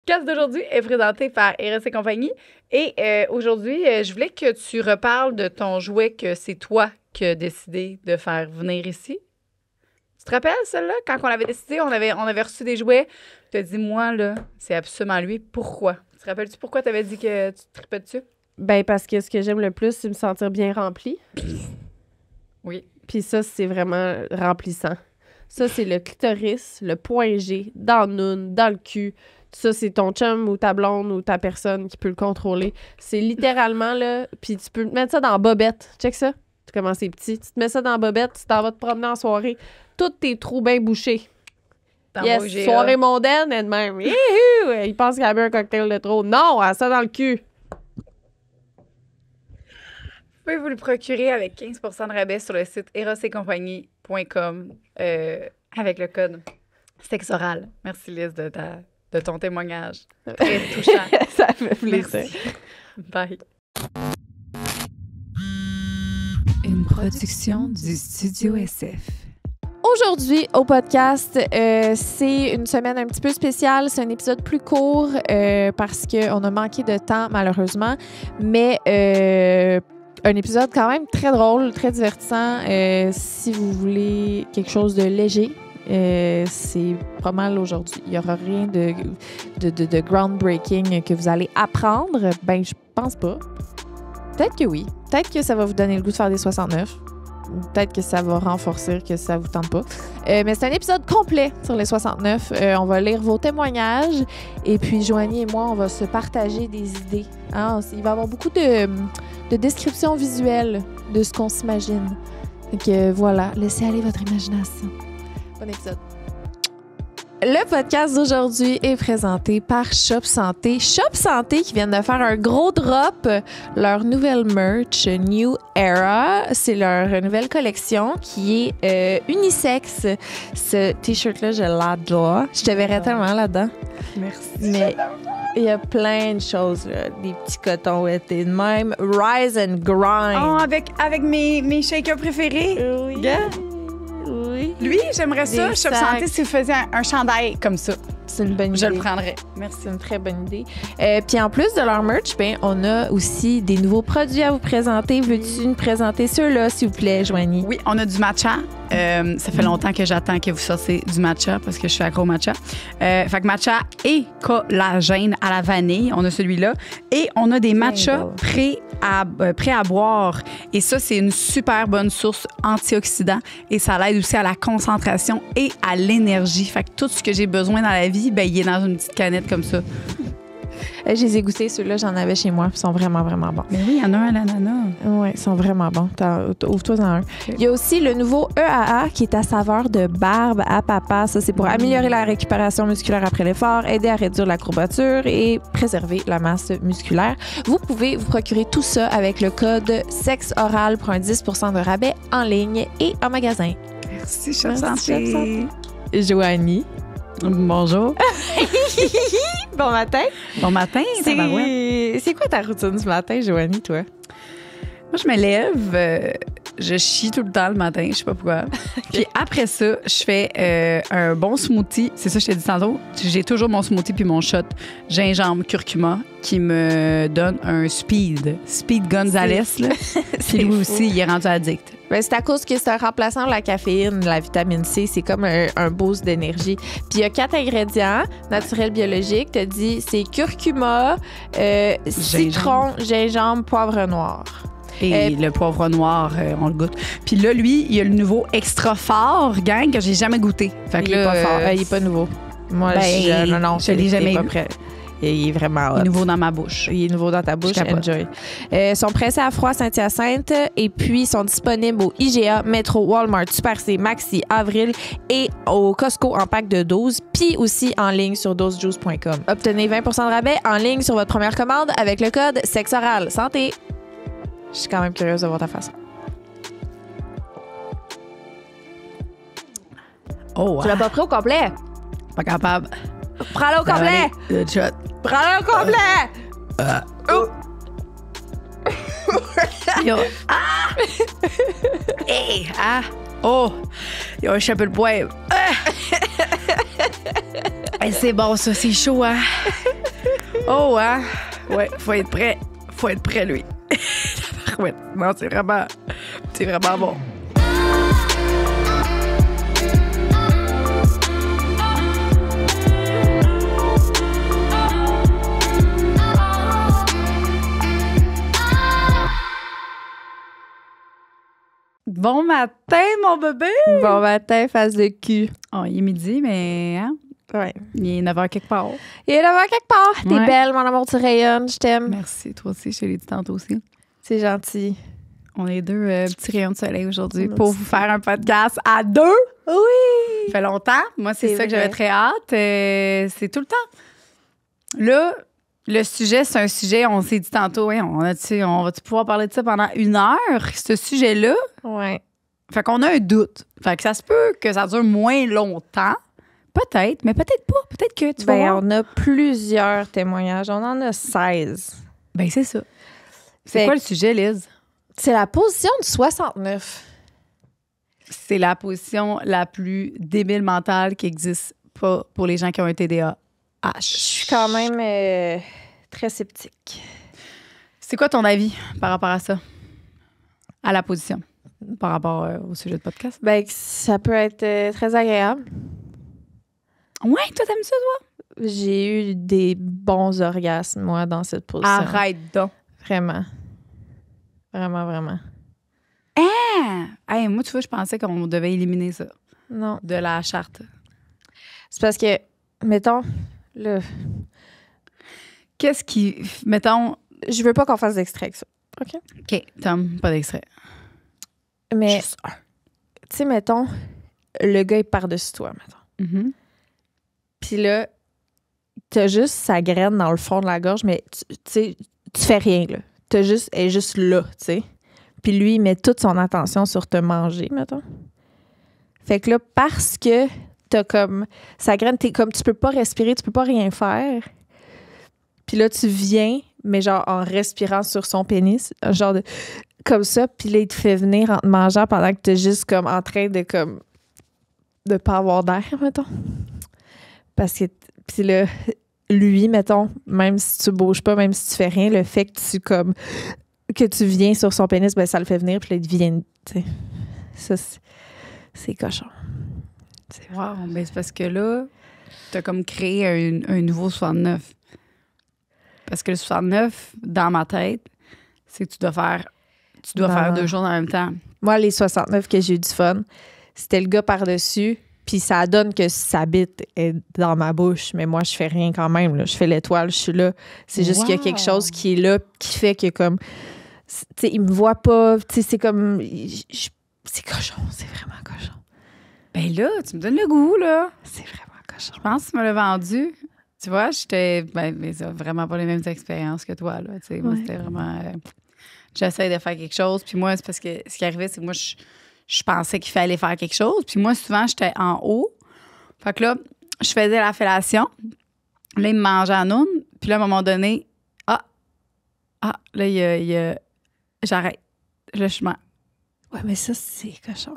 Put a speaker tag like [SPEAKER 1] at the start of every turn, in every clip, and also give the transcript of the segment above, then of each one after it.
[SPEAKER 1] podcast d'aujourd'hui est présenté par Eros et compagnie. Et aujourd'hui, je voulais que tu reparles de ton jouet que c'est toi qui as décidé de faire venir ici. Tu te rappelles, celle-là? Quand on l'avait décidé, on avait reçu des jouets. Tu as dit, moi, là, c'est absolument lui. Pourquoi? Tu te rappelles-tu pourquoi tu avais dit que tu te tripais dessus?
[SPEAKER 2] Ben, parce que ce que j'aime le plus, c'est me sentir bien remplie.
[SPEAKER 1] Oui.
[SPEAKER 2] Puis ça, c'est vraiment remplissant. Ça, c'est le clitoris, le point G, dans le noun, dans le cul. Ça, c'est ton chum ou ta blonde ou ta personne qui peut le contrôler. C'est littéralement, là, puis tu peux mettre ça dans la bobette. Check ça. Tu commences petit. Tu te mets ça dans la bobette, tu t'en vas te promener en soirée. Tous tes trous bien bouchés. Yes, soirée mondaine, et de même. Youhou! Il pense qu'il a bu un cocktail de trop. Non, elle a ça dans le cul.
[SPEAKER 1] Vous pouvez vous le procurer avec 15 % de rabais sur le site erosetcompagnie.com avec le code sexoral. Merci, Lise, de ton témoignage. Très touchant.
[SPEAKER 2] Ça fait plaisir.
[SPEAKER 1] Merci. Bye. Une production du Studio SF.
[SPEAKER 2] Aujourd'hui, au podcast, c'est une semaine un petit peu spéciale. C'est un épisode plus court parce qu'on a manqué de temps, malheureusement. Mais un épisode quand même très drôle, très divertissant. Si vous voulez quelque chose de léger, c'est pas mal aujourd'hui. Il n'y aura rien de groundbreaking que vous allez apprendre. Ben, je pense pas. Peut-être que oui. Peut-être que ça va vous donner le goût de faire des 69. Peut-être que ça va renforcer que ça vous tente pas. Mais c'est un épisode complet sur les 69. On va lire vos témoignages. Et puis, Joanie et moi, on va se partager des idées. Hein? Il va y avoir beaucoup de descriptions visuelles de ce qu'on s'imagine. Donc voilà, laissez aller votre imagination. Bon épisode. Le podcast d'aujourd'hui est présenté par Shop Santé. Shop Santé qui viennent de faire un gros drop. Leur nouvelle merch, New Era, c'est leur nouvelle collection qui est unisexe. Ce T-shirt-là, je l'adore. Je te verrais tellement là-dedans.
[SPEAKER 1] Merci.
[SPEAKER 2] Mais il y a plein de choses, là. Des petits cotons ouettés de même. Rise and grind.
[SPEAKER 1] Oh, avec mes shakers préférés.
[SPEAKER 2] Oui.
[SPEAKER 1] Yeah.
[SPEAKER 2] Oui.
[SPEAKER 1] Lui, j'aimerais ça.
[SPEAKER 2] Des
[SPEAKER 1] Shop
[SPEAKER 2] sacs.
[SPEAKER 1] Santé, s'il faisait un chandail comme ça.
[SPEAKER 2] C'est une bonne idée.
[SPEAKER 1] Je le prendrais. Merci.
[SPEAKER 2] C'est une très bonne idée. Puis en plus de leur merch, ben, on a aussi des nouveaux produits à vous présenter. Veux-tu nous présenter ceux-là, s'il vous plaît, Joanie?
[SPEAKER 1] Oui, on a du matcha. Ça fait longtemps que j'attends que vous sortiez du matcha parce que je suis accro au matcha. Fait que matcha et collagène à la vanille, on a celui-là. Et on a des matchas prêts à boire. Et ça, c'est une super bonne source antioxydant. Et ça l'aide aussi à la concentration et à l'énergie. Fait que tout ce que j'ai besoin dans la vie, ben, il est dans une petite canette comme ça.
[SPEAKER 2] Je les ai goûtés, ceux-là, j'en avais chez moi. Ils sont vraiment, vraiment bons.
[SPEAKER 1] Mais oui, il y en a un à l'ananas.
[SPEAKER 2] Oui, ils sont vraiment bons. Ouvre-toi-en un. Okay. Il y a aussi le nouveau EAA qui est à saveur de barbe à papa. Ça, c'est pour améliorer la récupération musculaire après l'effort, aider à réduire la courbature et préserver la masse musculaire. Vous pouvez vous procurer tout ça avec le code SEXORAL pour un 10 % de rabais en ligne et en magasin.
[SPEAKER 1] Merci, Shop Santé.
[SPEAKER 2] Joanie.
[SPEAKER 1] Bonjour.
[SPEAKER 2] Bon matin.
[SPEAKER 1] Bon matin,
[SPEAKER 2] C'est quoi ta routine du matin, Joanie, toi?
[SPEAKER 1] Moi, je me lève, je chie tout le temps le matin, je sais pas pourquoi. Puis après ça, je fais un bon smoothie. C'est ça que je t'ai dit tantôt. J'ai toujours mon smoothie puis mon shot gingembre curcuma qui me donne un speed Gonzales. Là. Puis lui aussi, il est rendu addict.
[SPEAKER 2] Ben, c'est à cause que c'est un remplaçant de la caféine, la vitamine C. C'est comme un boost d'énergie. Puis il y a 4 ingrédients naturels biologiques. Tu as dit, c'est curcuma, citron, gingembre, poivre noir.
[SPEAKER 1] Et le poivre noir, on le goûte. Puis là, lui, il y a le nouveau extra fort, gang, que j'ai jamais goûté. Fait que
[SPEAKER 2] il est pas fort. Il est pas nouveau. Moi,
[SPEAKER 1] je l'ai jamais
[SPEAKER 2] pas
[SPEAKER 1] eu.
[SPEAKER 2] Prêt. Il est vraiment hot.
[SPEAKER 1] Il est nouveau dans ma bouche.
[SPEAKER 2] Il est nouveau dans ta bouche. Enjoy. Ils sont pressés à froid Saint-Hyacinthe et puis sont disponibles au IGA, Métro, Walmart, Super C, Maxi, Avril et au Costco en pack de 12, puis aussi en ligne sur dosejuice.com. Obtenez 20 % de rabais en ligne sur votre première commande avec le code SEXORAL. Santé! Je suis quand même curieuse de voir ta face.
[SPEAKER 1] Oh,
[SPEAKER 2] tu l'as pas pris au complet?
[SPEAKER 1] Pas capable.
[SPEAKER 2] Prends-le au complet!
[SPEAKER 1] Le shot.
[SPEAKER 2] Prends-le au complet!
[SPEAKER 1] Yo. Ah! Hey! Ah! Oh! Il a échappé le poivre. Ah! Hey, c'est bon, ça. C'est chaud, hein? Oh, hein? Ouais, faut être prêt. Faut être prêt, lui. Ouais, non, c'est vraiment bon. Bon matin, mon bébé!
[SPEAKER 2] Bon matin, face de cul.
[SPEAKER 1] Oh, il est midi, mais hein?
[SPEAKER 2] Ouais.
[SPEAKER 1] Il est 9h quelque part.
[SPEAKER 2] Il est là-bas quelque part. T'es
[SPEAKER 1] Ouais.
[SPEAKER 2] belle, mon amour, tu rayonnes, je t'aime.
[SPEAKER 1] Merci, toi aussi, je te l'ai dit tantôt aussi.
[SPEAKER 2] C'est gentil.
[SPEAKER 1] On est deux petits rayons de soleil aujourd'hui
[SPEAKER 2] On a
[SPEAKER 1] pour
[SPEAKER 2] dit-
[SPEAKER 1] vous faire un podcast à deux.
[SPEAKER 2] Oui!
[SPEAKER 1] Ça fait longtemps. Moi, c'est
[SPEAKER 2] C'est
[SPEAKER 1] ça que
[SPEAKER 2] vrai.
[SPEAKER 1] j'avais très hâte. C'est tout le temps. Là, le sujet, c'est un sujet, on s'est dit tantôt, hein, on va-tu pouvoir parler de ça pendant 1 heure, ce sujet-là?
[SPEAKER 2] Ouais.
[SPEAKER 1] Fait qu'on a un doute. Fait que ça se peut que ça dure moins longtemps. Peut-être, mais peut-être pas. Peut-être que tu vas
[SPEAKER 2] Ben,
[SPEAKER 1] voir.
[SPEAKER 2] on a plusieurs témoignages. On en a 16.
[SPEAKER 1] Ben, c'est ça. C'est
[SPEAKER 2] Fait
[SPEAKER 1] quoi
[SPEAKER 2] que-
[SPEAKER 1] le sujet, Liz?
[SPEAKER 2] C'est la position de 69.
[SPEAKER 1] C'est la position la plus débile mentale qui existe pas pour les gens qui ont un TDAH.
[SPEAKER 2] Je suis quand même très sceptique.
[SPEAKER 1] C'est quoi ton avis par rapport à ça? À la position, par rapport au sujet de podcast?
[SPEAKER 2] Ben, ça peut être très agréable.
[SPEAKER 1] Ouais, toi, t'aimes ça, toi?
[SPEAKER 2] J'ai eu des bons orgasmes, moi, dans cette position.
[SPEAKER 1] Arrête donc.
[SPEAKER 2] Vraiment. Vraiment, vraiment.
[SPEAKER 1] Ah! Hey, moi, tu vois, je pensais qu'on devait éliminer ça
[SPEAKER 2] Non.
[SPEAKER 1] de la charte.
[SPEAKER 2] C'est parce que, mettons, là,
[SPEAKER 1] Qu'est-ce qui... Mettons...
[SPEAKER 2] je veux pas qu'on fasse d'extrait avec ça.
[SPEAKER 1] OK, Tom, pas d'extrait.
[SPEAKER 2] Mais,
[SPEAKER 1] Juste un.
[SPEAKER 2] tu sais, mettons, le gars est par-dessus toi, mettons.
[SPEAKER 1] Mhm.
[SPEAKER 2] Puis là, t'as juste sa graine dans le fond de la gorge, mais tu sais, tu fais rien, là. Elle est juste là, tu sais. Puis lui, il met toute son attention sur te manger, mettons. Fait que là, parce que t'as comme sa graine, t'es comme, tu peux pas respirer, tu peux pas rien faire. Puis là, tu viens, mais genre en respirant sur son pénis, genre de, comme ça, puis là, il te fait venir en te mangeant pendant que t'es juste comme en train de comme de pas avoir d'air, mettons. Parce que, puis là, lui, mettons, même si tu bouges pas, même si tu fais rien, le fait que tu viens sur son pénis, ben ça le fait venir, puis là, il vient, tu sais. Ça, c'est cochon.
[SPEAKER 1] Wow, ben c'est parce que là, t'as comme créé un nouveau 69. Parce que le 69, dans ma tête, c'est que tu dois faire
[SPEAKER 2] Non.
[SPEAKER 1] 2 choses en même temps.
[SPEAKER 2] Moi, les 69 que j'ai eu du fun, c'était le gars par-dessus, puis ça donne que sa bite est dans ma bouche, mais moi, je fais rien quand même, là. Je fais l'étoile, je suis là. C'est juste qu'il y a quelque chose qui est là, qui fait que comme, tu sais, il me voit pas, tu sais, c'est comme, c'est cochon, c'est vraiment cochon.
[SPEAKER 1] Ben là, tu me donnes le goût, là.
[SPEAKER 2] C'est vraiment cochon.
[SPEAKER 1] Je pense que tu me l'as vendu. Tu vois, j'étais... Ben, mais ça vraiment pas les mêmes expériences que toi, là. Tu sais, moi,
[SPEAKER 2] Ouais.
[SPEAKER 1] c'était vraiment... j'essaie de faire quelque chose, puis moi, c'est parce que ce qui arrivait, c'est que moi, je pensais qu'il fallait faire quelque chose. Puis moi, souvent, j'étais en haut. Fait que là, je faisais la fellation. Là, il me mangeait à noun. Puis là, à un moment donné, là, il y a j'arrête. Là, je m'en...
[SPEAKER 2] Ouais, mais ça, c'est cochon.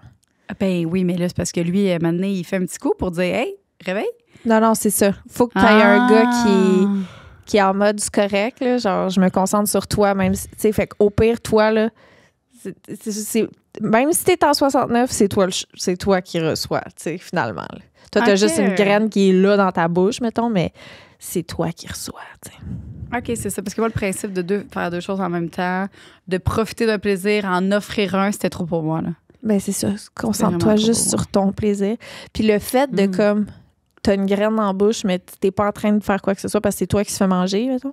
[SPEAKER 1] Ben oui, mais là, c'est parce que lui, maintenant, il fait un petit coup pour dire « Hey, réveille!
[SPEAKER 2] Non, non, c'est ça. Faut que tu aies un gars qui est en mode du correct, là, genre je me concentre sur toi, même si, tu sais, fait qu'au pire, toi, là, même si t'es en 69, c'est toi qui reçois, tu sais, finalement. Là. Toi, t'as
[SPEAKER 1] Ok.
[SPEAKER 2] juste une graine qui est là dans ta bouche, mettons, mais c'est toi qui reçois, tu sais.
[SPEAKER 1] OK, c'est ça. Parce que moi, le principe de faire 2 choses en même temps, de profiter d'un plaisir, en offrir un, c'était trop pour moi, là.
[SPEAKER 2] Ben, c'est ça. Concentre-toi
[SPEAKER 1] vraiment trop
[SPEAKER 2] juste
[SPEAKER 1] beau.
[SPEAKER 2] sur ton plaisir. Puis le fait de comme, t'as une graine en bouche, mais t'es pas en train de faire quoi que ce soit parce que c'est toi qui se fais manger, mettons.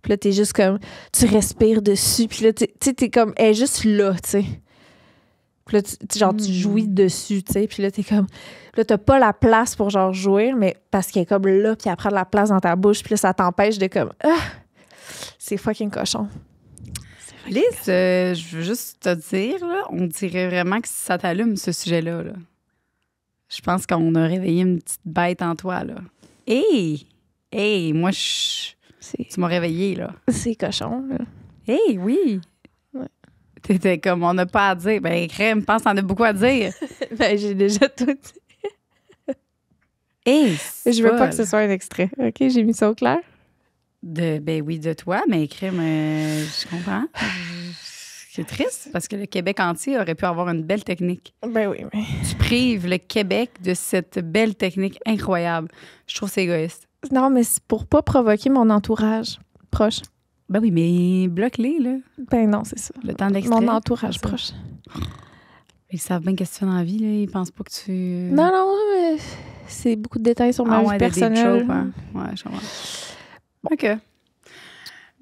[SPEAKER 2] Puis là, t'es juste comme, tu respires dessus. Puis là, tu sais, t'es comme, elle est juste là, tu sais. Puis là, tu jouis dessus, tu sais. Puis là, t'es comme, là, t'as pas la place pour genre jouir, mais parce qu'elle est comme là, puis elle prend de la place dans ta bouche. Puis là, ça t'empêche de comme, c'est fucking cochon.
[SPEAKER 1] Liz, je veux juste te dire, là, on dirait vraiment que ça t'allume, ce sujet-là. Là. Je pense qu'on a réveillé une petite bête en toi, là. Hey, moi, tu m'as réveillé, là.
[SPEAKER 2] C'est cochon, là.
[SPEAKER 1] Hey, oui.
[SPEAKER 2] Ouais.
[SPEAKER 1] T'étais comme, on n'a pas à dire. Ben, crème, pense qu'on a beaucoup à dire.
[SPEAKER 2] Ben, j'ai déjà tout dit.
[SPEAKER 1] Hey,
[SPEAKER 2] Je veux pas que ce soit un extrait. OK, j'ai mis ça au clair.
[SPEAKER 1] Ben oui, de toi, mais crème, je comprends. C'est triste parce que le Québec entier aurait pu avoir une belle technique.
[SPEAKER 2] Ben oui, mais...
[SPEAKER 1] Tu prives le Québec de cette belle technique incroyable. Je trouve que c'est égoïste.
[SPEAKER 2] Non, mais c'est pour pas provoquer mon entourage proche.
[SPEAKER 1] Ben oui, mais bloque-les, là.
[SPEAKER 2] Ben non, c'est ça.
[SPEAKER 1] Le temps d'extrait.
[SPEAKER 2] Mon entourage
[SPEAKER 1] c'est ça.
[SPEAKER 2] proche.
[SPEAKER 1] Ils savent bien qu'est-ce que tu fais dans la vie, là. Ils pensent pas que tu...
[SPEAKER 2] Non, mais c'est beaucoup de détails sur ma vie personnelle.
[SPEAKER 1] Des tropes, hein. Ouais, je comprends. OK.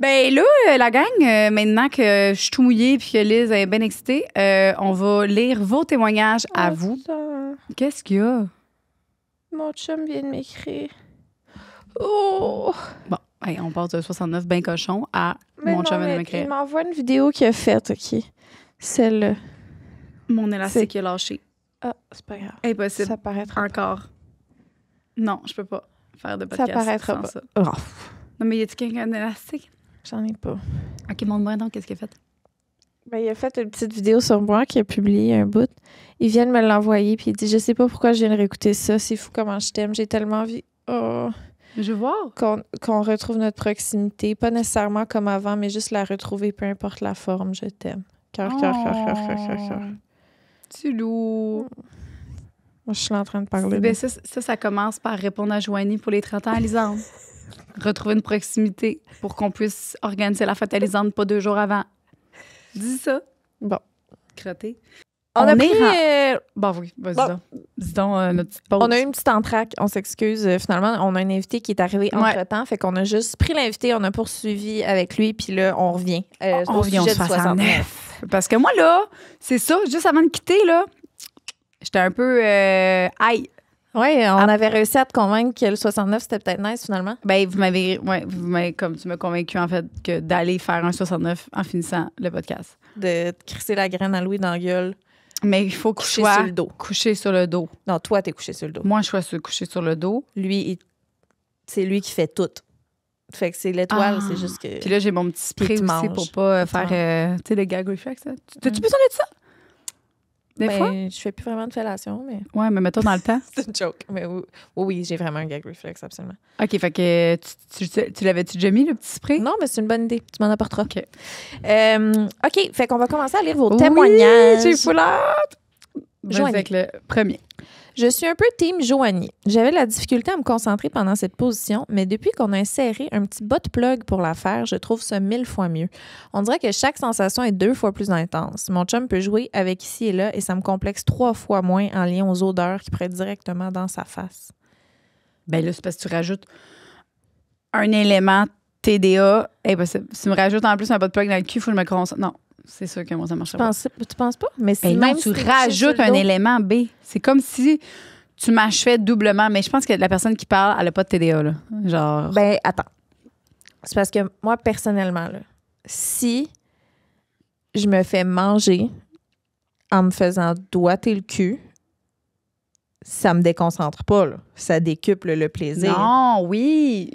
[SPEAKER 1] Ben là, la gang, maintenant que je suis tout mouillée et que Liz est bien excitée, on va lire vos témoignages à vous.
[SPEAKER 2] Ça.
[SPEAKER 1] Qu'est-ce qu'il y a?
[SPEAKER 2] Mon chum vient de m'écrire. Oh!
[SPEAKER 1] Bon, hey, on passe de 69 ben cochon à
[SPEAKER 2] Mais
[SPEAKER 1] mon
[SPEAKER 2] non,
[SPEAKER 1] chum vient de
[SPEAKER 2] mais
[SPEAKER 1] m'écrire.
[SPEAKER 2] il m'envoie une vidéo qu'il a faite, OK? Celle-là.
[SPEAKER 1] Mon élastique est lâché.
[SPEAKER 2] Ah, c'est pas grave.
[SPEAKER 1] Impossible.
[SPEAKER 2] Ça paraîtra
[SPEAKER 1] Encore. Non, je peux pas faire de podcast
[SPEAKER 2] Ça paraîtra
[SPEAKER 1] sans
[SPEAKER 2] pas.
[SPEAKER 1] ça.
[SPEAKER 2] Oh,
[SPEAKER 1] Non, mais y a-tu quelqu'un qui a un élastique?
[SPEAKER 2] j'en ai pas.
[SPEAKER 1] OK, montre-moi donc qu'est-ce qu'il a fait.
[SPEAKER 2] Ben, il a fait une petite vidéo sur moi qui a publié un bout. Il vient de me l'envoyer puis il dit « Je sais pas pourquoi je viens de réécouter ça. C'est fou comment je t'aime. J'ai tellement envie
[SPEAKER 1] Je veux voir.
[SPEAKER 2] qu'on retrouve notre proximité. Pas nécessairement comme avant, mais juste la retrouver, peu importe la forme. Je t'aime. Cœur, cœur, cœur, cœur, cœur, cœur, cœur. »
[SPEAKER 1] Tu loup.
[SPEAKER 2] Moi, je suis là en train de parler.
[SPEAKER 1] Ben, ça commence par répondre à Joanie pour les 30 ans, Lisande. Retrouver une proximité pour qu'on puisse organiser la fête à Lisande pas 2 jours avant. Dis ça.
[SPEAKER 2] Bon.
[SPEAKER 1] Crotté.
[SPEAKER 2] On a pris...
[SPEAKER 1] Bon, oui, vas-y
[SPEAKER 2] Bon.
[SPEAKER 1] donc. Dis donc notre petite pause.
[SPEAKER 2] On a eu une petite entraque, on s'excuse. Finalement, on a un invité qui est arrivé entre-temps, fait qu'on a juste pris l'invité, on a poursuivi avec lui, puis là, on revient
[SPEAKER 1] on
[SPEAKER 2] au
[SPEAKER 1] revient
[SPEAKER 2] sujet
[SPEAKER 1] au
[SPEAKER 2] du 69.
[SPEAKER 1] Parce que moi, là, c'est ça, juste avant de quitter, là, j'étais un peu... aïe.
[SPEAKER 2] Oui, on avait réussi à te convaincre que le 69, c'était peut-être nice, finalement.
[SPEAKER 1] Ben, vous m'avez, comme tu m'as convaincu, en fait, que d'aller faire un 69 en finissant le podcast.
[SPEAKER 2] De te crisser la graine à Louis dans la gueule.
[SPEAKER 1] Mais il faut
[SPEAKER 2] Coucher sur le dos.
[SPEAKER 1] Couché sur le dos.
[SPEAKER 2] Non, toi, t'es couché sur le dos.
[SPEAKER 1] Moi, je suis couché sur le dos.
[SPEAKER 2] Lui, c'est lui qui fait tout. Fait que c'est l'étoile, c'est juste que...
[SPEAKER 1] Puis là, j'ai mon petit spray
[SPEAKER 2] tu
[SPEAKER 1] aussi
[SPEAKER 2] manges.
[SPEAKER 1] pour pas faire, tu sais, le gag reflex. T'as-tu besoin de ça? Des fois?
[SPEAKER 2] Ben, je fais plus vraiment de fellation, mais...
[SPEAKER 1] Ouais, mais mettons dans le temps.
[SPEAKER 2] C'est une joke. Mais oui, j'ai vraiment un gag reflex, absolument.
[SPEAKER 1] OK, fait que tu l'avais-tu déjà mis, le petit spray?
[SPEAKER 2] Non, mais c'est une bonne idée. Tu m'en apporteras.
[SPEAKER 1] OK.
[SPEAKER 2] OK, fait qu'on va commencer à lire vos témoignages.
[SPEAKER 1] J'ai full hâte! Vas-y
[SPEAKER 2] Joanie.
[SPEAKER 1] avec le premier.
[SPEAKER 2] Je suis un peu team Joanie. J'avais la difficulté à me concentrer pendant cette position, mais depuis qu'on a inséré un petit bot plug pour la faire, je trouve ça 1000 fois mieux. On dirait que chaque sensation est 2 fois plus intense. Mon chum peut jouer avec ici et là et ça me complexe 3 fois moins en lien aux odeurs qui pourraient directement dans sa face.
[SPEAKER 1] Ben là, c'est parce que tu rajoutes un élément TDA. Si tu me rajoutes en plus un bot plug dans le cul, il faut que je me concentre. Non. C'est sûr que moi, ça marche pas.
[SPEAKER 2] Tu penses pas? Mais si
[SPEAKER 1] Ben
[SPEAKER 2] même
[SPEAKER 1] non,
[SPEAKER 2] si
[SPEAKER 1] tu
[SPEAKER 2] t'es couché
[SPEAKER 1] rajoutes
[SPEAKER 2] sur le
[SPEAKER 1] un
[SPEAKER 2] dos-
[SPEAKER 1] élément B. C'est comme si tu m'achevais doublement. Mais je pense que la personne qui parle, elle n'a pas de TDA, là. Genre...
[SPEAKER 2] Ben, attends. C'est parce que moi, personnellement, là, si je me fais manger en me faisant doigter le cul, ça me déconcentre pas, là. Ça décuple le plaisir.
[SPEAKER 1] Non, oui.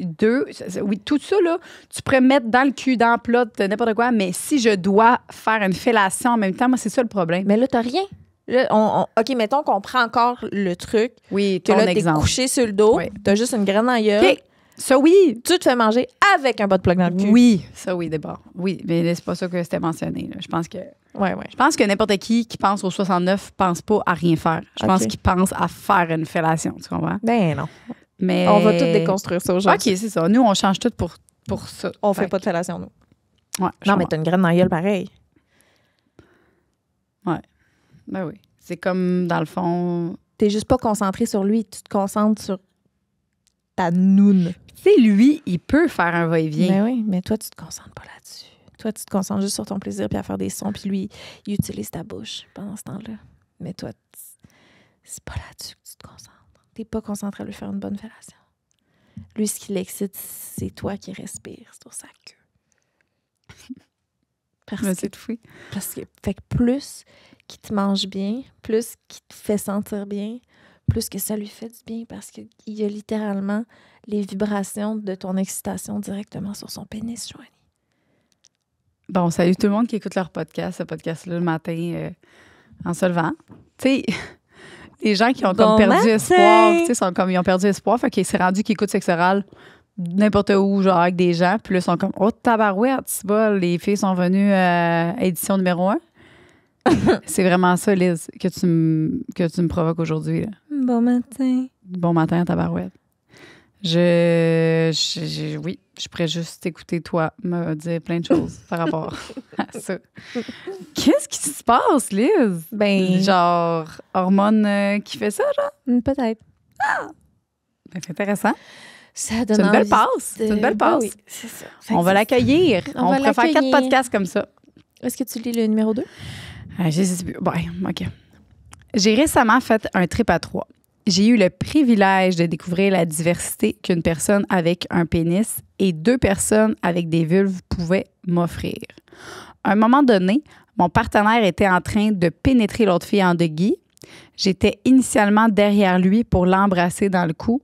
[SPEAKER 1] Oui, tout ça, là, tu pourrais mettre dans le cul, dans le plat, n'importe quoi. Mais si je dois faire une fellation en même temps, moi, c'est ça le problème.
[SPEAKER 2] Mais là, t'as rien. Là, OK, mettons qu'on prend encore le truc
[SPEAKER 1] Oui,
[SPEAKER 2] que
[SPEAKER 1] ton
[SPEAKER 2] là, t'es
[SPEAKER 1] exemple.
[SPEAKER 2] couché sur le dos,
[SPEAKER 1] Oui.
[SPEAKER 2] t'as juste une graine dans la gueule,
[SPEAKER 1] OK. Ça, oui.
[SPEAKER 2] tu te fais manger avec un bas de plug dans le cul.
[SPEAKER 1] Oui. Ça, oui, d'abord. Oui, mais c'est pas ça que c'était mentionné. Là. Je pense que n'importe qui pense au 69 pense pas à rien faire. Je pense
[SPEAKER 2] OK.
[SPEAKER 1] qu'il pense à faire une fellation. Tu comprends?
[SPEAKER 2] Ben non.
[SPEAKER 1] Mais...
[SPEAKER 2] On va tout déconstruire ça aujourd'hui.
[SPEAKER 1] OK, c'est ça. Nous, on change tout pour ça.
[SPEAKER 2] On fait pas de fellation, nous.
[SPEAKER 1] Ouais,
[SPEAKER 2] Non, mais t'as une graine dans la gueule pareil.
[SPEAKER 1] Ben oui. C'est comme, dans le fond...
[SPEAKER 2] T'es juste pas concentré sur lui, tu te concentres sur ta noune.
[SPEAKER 1] Tu sais, lui, il peut faire un va-et-vient.
[SPEAKER 2] Ben oui, mais toi, tu te concentres pas là-dessus. Toi, tu te concentres juste sur ton plaisir puis à faire des sons, puis lui, il utilise ta bouche pendant ce temps-là. Mais toi, c'est pas là-dessus que tu te concentres. T'es pas concentré à lui faire une bonne fellation. Lui, ce qui l'excite, c'est toi qui respires sur sa queue. Parce que fait que plus qu'il te mange bien, plus qu'il te fait sentir bien, plus que ça lui fait du bien parce qu'il y a littéralement les vibrations de ton excitation directement sur son pénis, Joanie.
[SPEAKER 1] Bon, salut tout le monde qui écoute leur podcast, ce podcast-là le matin en se levant. Tu sais, les gens qui ont comme perdu espoir, tu sais, ils ont perdu espoir, fait qu'ils s'est rendu qu'ils écoutent sexe oral n'importe où, genre avec des gens. Puis là, ils sont comme, oh, tabarouette, c'est bon, les filles sont venues à édition numéro 1. C'est vraiment ça, Liz, que tu me provoques aujourd'hui. Là.
[SPEAKER 2] Bon matin.
[SPEAKER 1] Bon matin, tabarouette. Oui, je pourrais juste écouter toi me dire plein de choses par rapport à ça. Qu'est-ce qui se passe, Liz?
[SPEAKER 2] Ben,
[SPEAKER 1] genre, hormone qui fait ça, genre?
[SPEAKER 2] Peut-être.
[SPEAKER 1] Ben, c'est intéressant.
[SPEAKER 2] Ça donne
[SPEAKER 1] C'est une belle
[SPEAKER 2] envie
[SPEAKER 1] passe.
[SPEAKER 2] de-
[SPEAKER 1] C'est une belle passe.
[SPEAKER 2] Ben oui, c'est ça.
[SPEAKER 1] On va l'accueillir.
[SPEAKER 2] On
[SPEAKER 1] On
[SPEAKER 2] va
[SPEAKER 1] pourrait faire 4
[SPEAKER 2] l'accueillir.
[SPEAKER 1] podcasts comme ça.
[SPEAKER 2] Est-ce que tu lis le numéro 2?
[SPEAKER 1] OK. J'ai récemment fait un trip à 3. J'ai eu le privilège de découvrir la diversité qu'une personne avec un pénis et 2 personnes avec des vulves pouvaient m'offrir. À un moment donné, mon partenaire était en train de pénétrer l'autre fille en doggy. J'étais initialement derrière lui pour l'embrasser dans le cou.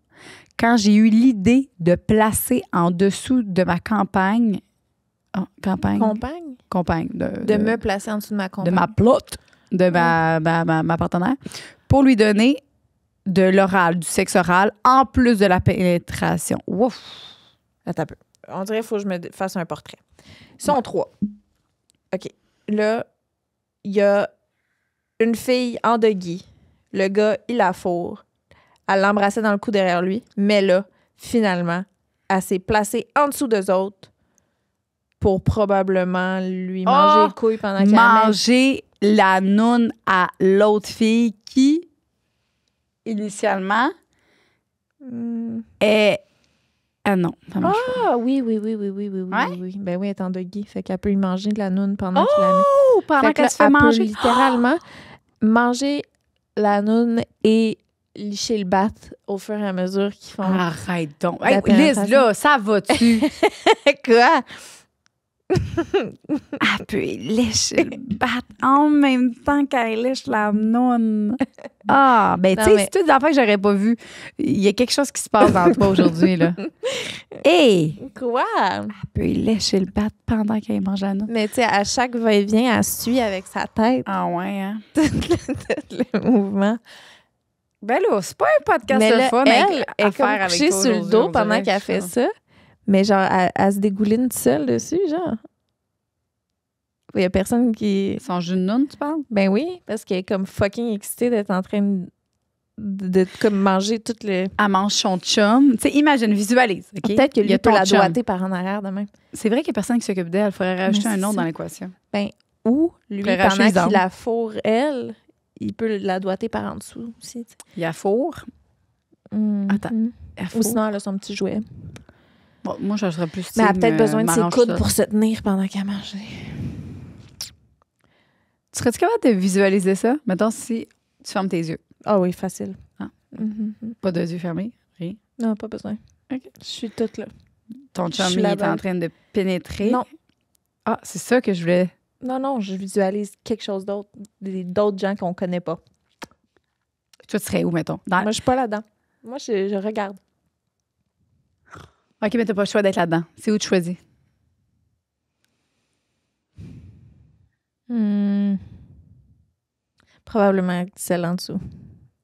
[SPEAKER 1] Quand j'ai eu l'idée de placer en dessous de ma compagne... Compagne?
[SPEAKER 2] De me placer en dessous de ma compagne.
[SPEAKER 1] De ma plotte, de ma partenaire, pour lui donner de l'oral, du sexe oral, en plus de la pénétration. Ouf!
[SPEAKER 2] Attends un peu. On dirait qu'il faut que je me fasse un portrait. Ils sont 3. OK. Là, il y a une fille en doggy. Le gars, il la fourre. Elle l'embrassait dans le cou derrière lui. Mais là, finalement, elle s'est placée en dessous d'eux autres pour probablement lui manger les couilles pendant qu'elle
[SPEAKER 1] Manger la noune à l'autre fille qui, initialement, est... Ah non, ça marche pas.
[SPEAKER 2] Ah oui.
[SPEAKER 1] Ouais?
[SPEAKER 2] Oui. Ben oui, elle est en doggy. Fait qu'elle peut lui manger de la noune pendant qu'il la met.
[SPEAKER 1] Oh! Pendant
[SPEAKER 2] Fait que
[SPEAKER 1] qu'elle
[SPEAKER 2] là,
[SPEAKER 1] se fait
[SPEAKER 2] elle
[SPEAKER 1] manger.
[SPEAKER 2] peut littéralement manger la noune et licher le bat au fur et à mesure qu'ils font.
[SPEAKER 1] Arrête donc.
[SPEAKER 2] La
[SPEAKER 1] Hey, Liz,
[SPEAKER 2] pénétration.
[SPEAKER 1] là, ça va-tu?
[SPEAKER 2] Quoi?
[SPEAKER 1] Elle peut lécher le bat en même temps qu'elle lèche la noune. Ah, ben tu
[SPEAKER 2] Non,
[SPEAKER 1] sais,
[SPEAKER 2] mais-
[SPEAKER 1] c'est toutes des affaires que j'aurais pas vues. Il y a quelque chose qui se passe dans toi aujourd'hui, là. Hey!
[SPEAKER 2] Quoi?
[SPEAKER 1] Elle peut lécher le bat pendant qu'elle mange la noune.
[SPEAKER 2] Mais tu sais, à chaque va-et-vient, elle suit avec sa tête
[SPEAKER 1] Ah ouais, hein?
[SPEAKER 2] tout le mouvement.
[SPEAKER 1] Ben là, c'est pas un podcast
[SPEAKER 2] Mais
[SPEAKER 1] de
[SPEAKER 2] là,
[SPEAKER 1] fun
[SPEAKER 2] elle
[SPEAKER 1] à
[SPEAKER 2] est
[SPEAKER 1] faire
[SPEAKER 2] comme
[SPEAKER 1] avec
[SPEAKER 2] couchée
[SPEAKER 1] toi
[SPEAKER 2] sur le
[SPEAKER 1] aujourd'hui,
[SPEAKER 2] dos
[SPEAKER 1] on
[SPEAKER 2] pendant
[SPEAKER 1] dirait,
[SPEAKER 2] qu'elle
[SPEAKER 1] je
[SPEAKER 2] fait
[SPEAKER 1] sais
[SPEAKER 2] ça. Mais genre, elle se dégouline seule dessus, genre. Il y a personne qui...
[SPEAKER 1] pas. Son jus de noune, tu parles?
[SPEAKER 2] Ben oui, parce qu'elle est comme fucking excitée d'être en train de comme manger tout le...
[SPEAKER 1] Elle mange son chum. Tu sais, imagine, visualise, OK?
[SPEAKER 2] Peut-être que
[SPEAKER 1] Il y
[SPEAKER 2] lui
[SPEAKER 1] a
[SPEAKER 2] peut
[SPEAKER 1] ton
[SPEAKER 2] la
[SPEAKER 1] chum.
[SPEAKER 2] doigter par en arrière de même.
[SPEAKER 1] C'est vrai qu'il y a personne qui s'occupe d'elle. Il faudrait rajouter
[SPEAKER 2] Mais
[SPEAKER 1] un
[SPEAKER 2] c'est
[SPEAKER 1] autre
[SPEAKER 2] ça.
[SPEAKER 1] dans l'équation.
[SPEAKER 2] Ou lui,
[SPEAKER 1] Faudrait racheter
[SPEAKER 2] pendant
[SPEAKER 1] les armes.
[SPEAKER 2] qu'il la fourre, elle, il peut la doigter par en dessous aussi. tu sais.
[SPEAKER 1] Il y a four. Attends. Elle
[SPEAKER 2] Ou
[SPEAKER 1] four.
[SPEAKER 2] sinon, elle a son petit jouet.
[SPEAKER 1] Bon, moi, je serais plus
[SPEAKER 2] Mais elle a
[SPEAKER 1] team,
[SPEAKER 2] peut-être besoin de ses
[SPEAKER 1] m'arrange
[SPEAKER 2] coudes
[SPEAKER 1] ça.
[SPEAKER 2] pour se tenir pendant qu'elle mange.
[SPEAKER 1] Serais-tu capable de visualiser ça? Mettons, si tu fermes tes yeux.
[SPEAKER 2] Ah oui, facile.
[SPEAKER 1] Ah.
[SPEAKER 2] Mhm.
[SPEAKER 1] Pas de yeux fermés, rien.
[SPEAKER 2] Non, pas besoin.
[SPEAKER 1] OK.
[SPEAKER 2] Je suis toute là.
[SPEAKER 1] Ton
[SPEAKER 2] Je
[SPEAKER 1] chum,
[SPEAKER 2] suis
[SPEAKER 1] il est
[SPEAKER 2] là-bas.
[SPEAKER 1] en train de pénétrer.
[SPEAKER 2] Non.
[SPEAKER 1] Ah, c'est ça que je voulais.
[SPEAKER 2] Non, je visualise quelque chose d'autre. D'autres gens qu'on connaît pas.
[SPEAKER 1] Toi, tu serais où, mettons? Dans...
[SPEAKER 2] Moi, je suis pas là-dedans. Moi, je regarde.
[SPEAKER 1] OK, mais t'as pas le choix d'être là-dedans. C'est où tu choisis?
[SPEAKER 2] Probablement celle en dessous.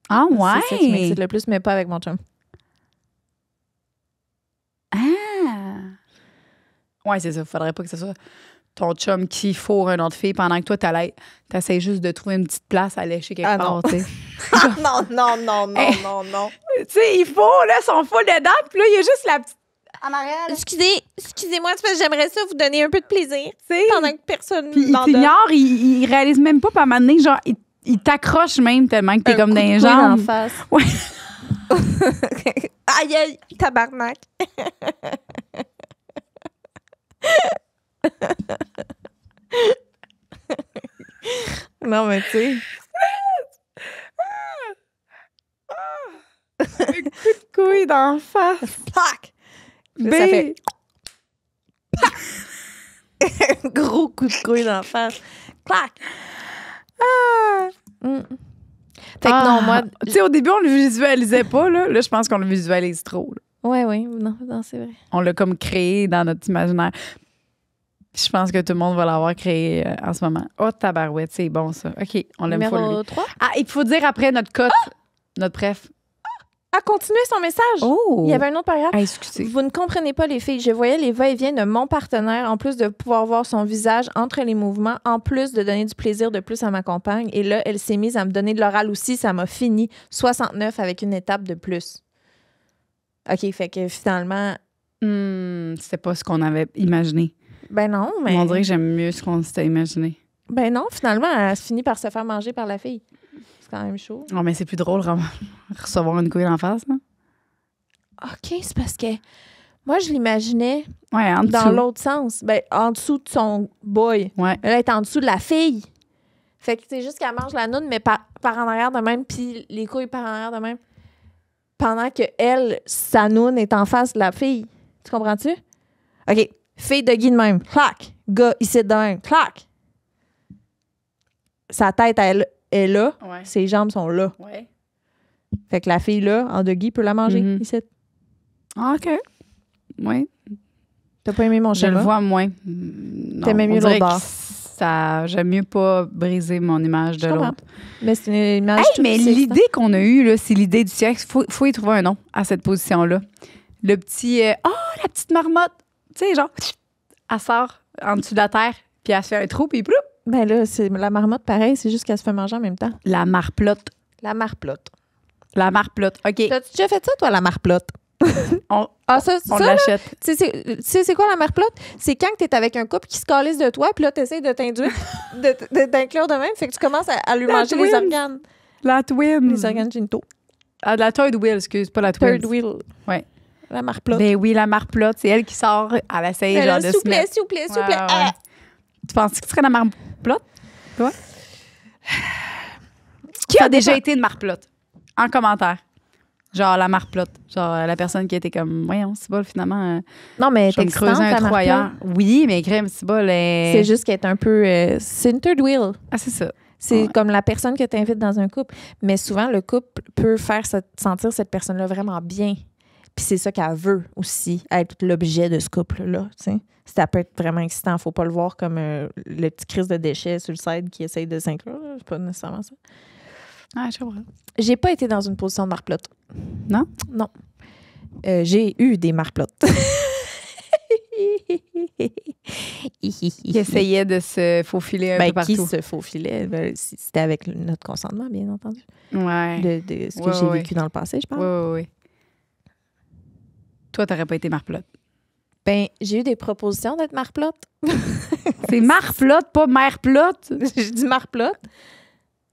[SPEAKER 1] Ah, ouais!
[SPEAKER 2] C'est ça qui m'excite le plus, mais pas avec mon chum.
[SPEAKER 1] Ah! Ouais, c'est ça. Faudrait pas que ce soit ton chum qui fourre une autre fille pendant que toi, t'essaies juste de trouver une petite place à lécher quelque
[SPEAKER 2] Ah,
[SPEAKER 1] part,
[SPEAKER 2] non.
[SPEAKER 1] tu sais.
[SPEAKER 2] non,
[SPEAKER 1] Hey.
[SPEAKER 2] non.
[SPEAKER 1] Tu sais, il faut, là, son full dedans, puis là, il y a juste la petite... En arrière, là,
[SPEAKER 2] Excusez-moi, c'est parce que j'aimerais ça vous donner un peu de plaisir
[SPEAKER 1] tu sais.
[SPEAKER 2] pendant que personne
[SPEAKER 1] Puis il
[SPEAKER 2] n'en donne.
[SPEAKER 1] t'ignore, il réalise même pas, par un moment donné, genre, il t'accroche même tellement que t'es
[SPEAKER 2] Un
[SPEAKER 1] comme
[SPEAKER 2] coup
[SPEAKER 1] dans
[SPEAKER 2] de
[SPEAKER 1] les
[SPEAKER 2] coude en
[SPEAKER 1] jambes.
[SPEAKER 2] face.
[SPEAKER 1] Ouais.
[SPEAKER 2] Aïe, tabarnak. Non, mais tu sais.
[SPEAKER 1] Couille d'en face.
[SPEAKER 2] Pac!
[SPEAKER 1] B.
[SPEAKER 2] Ça fait un gros coup de couille d'en face. Clac! Mm. Fait que non, moi.
[SPEAKER 1] Tu sais, au début, on le visualisait pas, là. Là, je pense qu'on le visualise trop, là.
[SPEAKER 2] Ouais, non, c'est vrai.
[SPEAKER 1] On l'a comme créé dans notre imaginaire. Je pense que tout le monde va l'avoir créé en ce moment. Oh, tabarouette, c'est bon, ça. OK, on l'aime full, lui.
[SPEAKER 2] Numéro 3.
[SPEAKER 1] Ah, il faut dire après notre cote, notre préf.
[SPEAKER 2] a continué son message.
[SPEAKER 1] Oh!
[SPEAKER 2] Il y avait un autre paragraphe.
[SPEAKER 1] Ah, excusez.
[SPEAKER 2] Vous ne comprenez pas, les filles. Je voyais les va-et-vient de mon partenaire, en plus de pouvoir voir son visage entre les mouvements, en plus de donner du plaisir de plus à ma compagne. Et là, elle s'est mise à me donner de l'oral aussi. Ça m'a fini 69 avec une étape de plus. OK, fait que finalement...
[SPEAKER 1] C'était pas ce qu'on avait imaginé.
[SPEAKER 2] Ben non, mais...
[SPEAKER 1] On dirait que j'aime mieux ce qu'on s'était imaginé.
[SPEAKER 2] Ben non, finalement, elle finit par se faire manger par la fille. C'est quand même chaud.
[SPEAKER 1] Oh, mais c'est plus drôle recevoir une couille en face, là.
[SPEAKER 2] OK, c'est parce que moi, je l'imaginais
[SPEAKER 1] Ouais, en dessous.
[SPEAKER 2] dans l'autre sens. Ben, en dessous de son boy.
[SPEAKER 1] Ouais.
[SPEAKER 2] Elle est en dessous de la fille. Fait que c'est juste qu'elle mange la noune, mais par en arrière de même, puis les couilles par en arrière de même. Pendant que elle, sa noune est en face de la fille. Tu comprends-tu? OK. Fille de Guy de même. Clac. Gars, ici de même. Clac. Sa tête, elle est là.
[SPEAKER 1] Ouais.
[SPEAKER 2] Ses jambes sont là.
[SPEAKER 1] Ouais.
[SPEAKER 2] Fait que la fille, là, en de Guy, peut la manger
[SPEAKER 1] Mhm.
[SPEAKER 2] ici.
[SPEAKER 1] Ah, OK. Oui.
[SPEAKER 2] T'as pas aimé mon
[SPEAKER 1] Je
[SPEAKER 2] schéma?
[SPEAKER 1] le vois moins.
[SPEAKER 2] T'aimais mieux l'autre bord.
[SPEAKER 1] J'aime mieux pas briser mon image de
[SPEAKER 2] Je comprends.
[SPEAKER 1] l'autre.
[SPEAKER 2] Mais c'est une image
[SPEAKER 1] Hey,
[SPEAKER 2] toute
[SPEAKER 1] mais
[SPEAKER 2] sexy.
[SPEAKER 1] l'idée qu'on a eue, là, c'est l'idée du siècle. Faut y trouver un nom à cette position-là. Le petit... la petite marmotte. Tu sais, genre, elle sort en dessous de la terre, puis elle se fait un trou, puis ploup.
[SPEAKER 2] Ben là, c'est la marmotte, pareil, c'est juste qu'elle se fait manger en même temps.
[SPEAKER 1] La marplotte.
[SPEAKER 2] La marplotte.
[SPEAKER 1] La marplotte. OK.
[SPEAKER 2] T'as-tu déjà fait ça, toi, la marplotte?
[SPEAKER 1] On
[SPEAKER 2] Ça,
[SPEAKER 1] on
[SPEAKER 2] ça là,
[SPEAKER 1] l'achète.
[SPEAKER 2] tu sais, c'est quoi la marplotte? C'est quand t'es avec un couple qui se calisse de toi, puis là, t'essayes de t'induire, d'inclure de même, fait que tu commences à lui
[SPEAKER 1] La
[SPEAKER 2] manger les
[SPEAKER 1] twins.
[SPEAKER 2] organes.
[SPEAKER 1] La twin.
[SPEAKER 2] Les organes génitaux.
[SPEAKER 1] Ah, la third wheel, excuse, pas la twin.
[SPEAKER 2] Third wheel.
[SPEAKER 1] Ouais.
[SPEAKER 2] La marplotte.
[SPEAKER 1] Ben oui, la marplotte, c'est elle qui sort. Elle essaye,
[SPEAKER 2] Mais
[SPEAKER 1] genre,
[SPEAKER 2] là,
[SPEAKER 1] de
[SPEAKER 2] s'il
[SPEAKER 1] se
[SPEAKER 2] vous plaît,
[SPEAKER 1] mettre.
[SPEAKER 2] s'il vous plaît, s'il vous
[SPEAKER 1] Ouais,
[SPEAKER 2] plaît.
[SPEAKER 1] ouais.
[SPEAKER 2] Ah!
[SPEAKER 1] Tu penses que tu serais la marplotte? Toi? Qui a déjà été une marplotte? En commentaire. Genre la marplotte. Genre la personne qui était comme, voyons, c'est bon, finalement.
[SPEAKER 2] Non, mais
[SPEAKER 1] Je vais
[SPEAKER 2] t'es
[SPEAKER 1] me creuser
[SPEAKER 2] excitante,
[SPEAKER 1] un
[SPEAKER 2] la
[SPEAKER 1] trou ailleurs.
[SPEAKER 2] marplotte.
[SPEAKER 1] Oui, mais crème, c'est bon.
[SPEAKER 2] C'est juste qu'elle est un peu... c'est une third wheel.
[SPEAKER 1] Ah, c'est ça.
[SPEAKER 2] C'est
[SPEAKER 1] Ouais.
[SPEAKER 2] comme la personne que tu invites dans un couple. Mais souvent, le couple peut faire sentir cette personne-là vraiment bien. Puis c'est ça qu'elle veut aussi, être l'objet de ce couple-là. Tu sais. Ça peut être vraiment excitant. Faut pas le voir comme le petit crise de déchets sur le side qui essaye de s'inclure. là. C'est pas nécessairement ça.
[SPEAKER 1] Ah, je comprends.
[SPEAKER 2] J'ai pas été dans une position de marplotte.
[SPEAKER 1] Non?
[SPEAKER 2] Non. J'ai eu des marplottes.
[SPEAKER 1] Qui essayait de se faufiler un peu
[SPEAKER 2] Ben, qui
[SPEAKER 1] partout.
[SPEAKER 2] se faufilait? Ben, c'était avec notre consentement, bien entendu.
[SPEAKER 1] Ouais.
[SPEAKER 2] De ce que
[SPEAKER 1] Ouais,
[SPEAKER 2] j'ai
[SPEAKER 1] ouais.
[SPEAKER 2] vécu dans le passé, je
[SPEAKER 1] Oui,
[SPEAKER 2] parle.
[SPEAKER 1] oui, oui. Toi, t'aurais pas été marplotte.
[SPEAKER 2] Ben, j'ai eu des propositions d'être marplotte.
[SPEAKER 1] C'est marplotte, pas mère-plotte.
[SPEAKER 2] J'ai dit marplotte.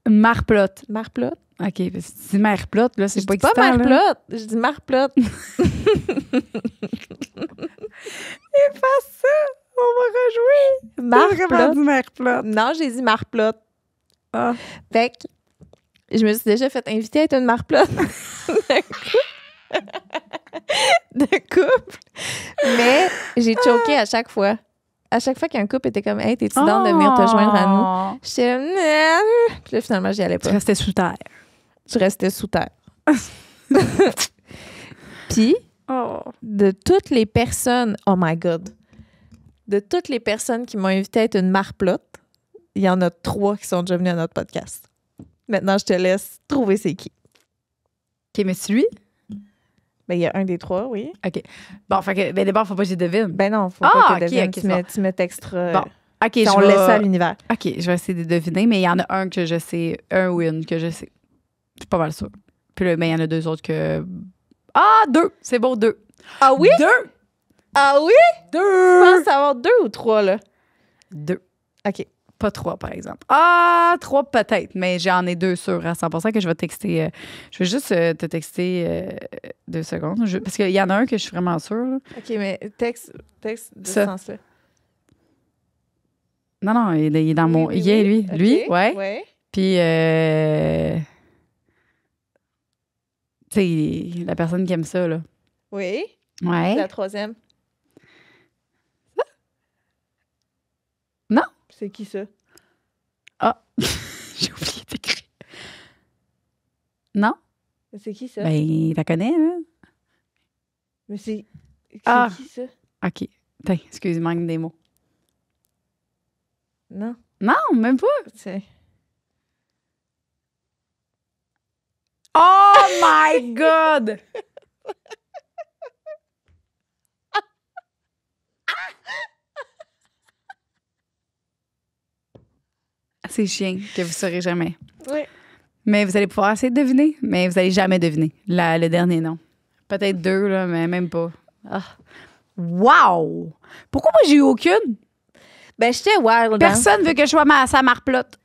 [SPEAKER 1] Marplotte.
[SPEAKER 2] Marplotte.
[SPEAKER 1] OK. Parce que si tu dis mère-plotte, là, c'est
[SPEAKER 2] Je
[SPEAKER 1] pas
[SPEAKER 2] dis pas
[SPEAKER 1] excitant. là.
[SPEAKER 2] marplotte. Je dis marplotte.
[SPEAKER 1] Efface ça! On va rejouer! T'as vraiment
[SPEAKER 2] Marplotte.
[SPEAKER 1] dit mère-plotte.
[SPEAKER 2] Non, j'ai dit marplotte.
[SPEAKER 1] Ah.
[SPEAKER 2] Fait que je me suis déjà fait inviter à être une marplotte de couple. De couple. Mais j'ai choqué à chaque fois. À chaque fois qu'un couple était comme, hey, t'es-tu dans de venir te joindre à nous? J'étais là, puis là, finalement, j'y allais
[SPEAKER 1] Tu
[SPEAKER 2] pas.
[SPEAKER 1] restais sous terre.
[SPEAKER 2] Je restais sous terre. Puis,
[SPEAKER 1] Oh.
[SPEAKER 2] de toutes les personnes, oh my God, de toutes les personnes qui m'ont invité à être une marplotte, il y en a 3 qui sont déjà venus à notre podcast. Maintenant, je te laisse trouver c'est qui.
[SPEAKER 1] OK, mais c'est lui?
[SPEAKER 2] Ben, il y a un des 3, oui.
[SPEAKER 1] OK. Bon, fait que, ben d'abord, faut pas que j'y devine.
[SPEAKER 2] Ben non, faut
[SPEAKER 1] Ah,
[SPEAKER 2] pas que
[SPEAKER 1] ok,
[SPEAKER 2] devines.
[SPEAKER 1] ok,
[SPEAKER 2] Tu mets, tu mets texte.
[SPEAKER 1] Bon, OK,
[SPEAKER 2] on
[SPEAKER 1] je vais...
[SPEAKER 2] laisse ça à l'univers.
[SPEAKER 1] OK, je vais essayer de deviner, mais il y en a un que je sais, un ou une que je sais. Je suis pas mal sûre. Puis là, ben, il y en a 2 autres que... Ah, 2! C'est bon, 2.
[SPEAKER 2] Ah oui?
[SPEAKER 1] 2!
[SPEAKER 2] Ah oui?
[SPEAKER 1] 2!
[SPEAKER 2] Je pense avoir 2 ou 3, là.
[SPEAKER 1] 2.
[SPEAKER 2] OK.
[SPEAKER 1] Pas 3, par exemple. Ah, 3 peut-être, mais j'en ai 2 sûrs à 100% que je vais texter. Je vais juste te texter 2 secondes. Parce qu'il y en a un que je suis vraiment sûre. Là.
[SPEAKER 2] OK, mais texte de
[SPEAKER 1] Ça.
[SPEAKER 2] ce sens-là.
[SPEAKER 1] Non, non, il est dans mon...
[SPEAKER 2] Oui,
[SPEAKER 1] il est,
[SPEAKER 2] oui.
[SPEAKER 1] lui.
[SPEAKER 2] OK.
[SPEAKER 1] Lui, ouais.
[SPEAKER 2] Ouais.
[SPEAKER 1] Puis, tu sais, la personne qui aime ça, là.
[SPEAKER 2] Oui.
[SPEAKER 1] Ouais.
[SPEAKER 2] La 3e.
[SPEAKER 1] Non.
[SPEAKER 2] C'est qui ça?
[SPEAKER 1] Ah, j'ai oublié d'écrire. Non?
[SPEAKER 2] C'est qui ça?
[SPEAKER 1] Ben, la connais, là?
[SPEAKER 2] Mais c'est
[SPEAKER 1] Ah.
[SPEAKER 2] qui ça?
[SPEAKER 1] OK. Tiens, excuse-moi, manque des mots.
[SPEAKER 2] Non.
[SPEAKER 1] Non, même pas.
[SPEAKER 2] C'est...
[SPEAKER 1] Oh my God! C'est chiant que vous ne saurez jamais.
[SPEAKER 2] Oui.
[SPEAKER 1] Mais vous allez pouvoir essayer de deviner, mais vous n'allez jamais deviner. Le dernier nom. Peut-être 2, là, mais même pas. Ah. Wow! Pourquoi moi, j'ai eu aucune?
[SPEAKER 2] Ben, j'étais wild.
[SPEAKER 1] Personne veut que je sois sa marplotte.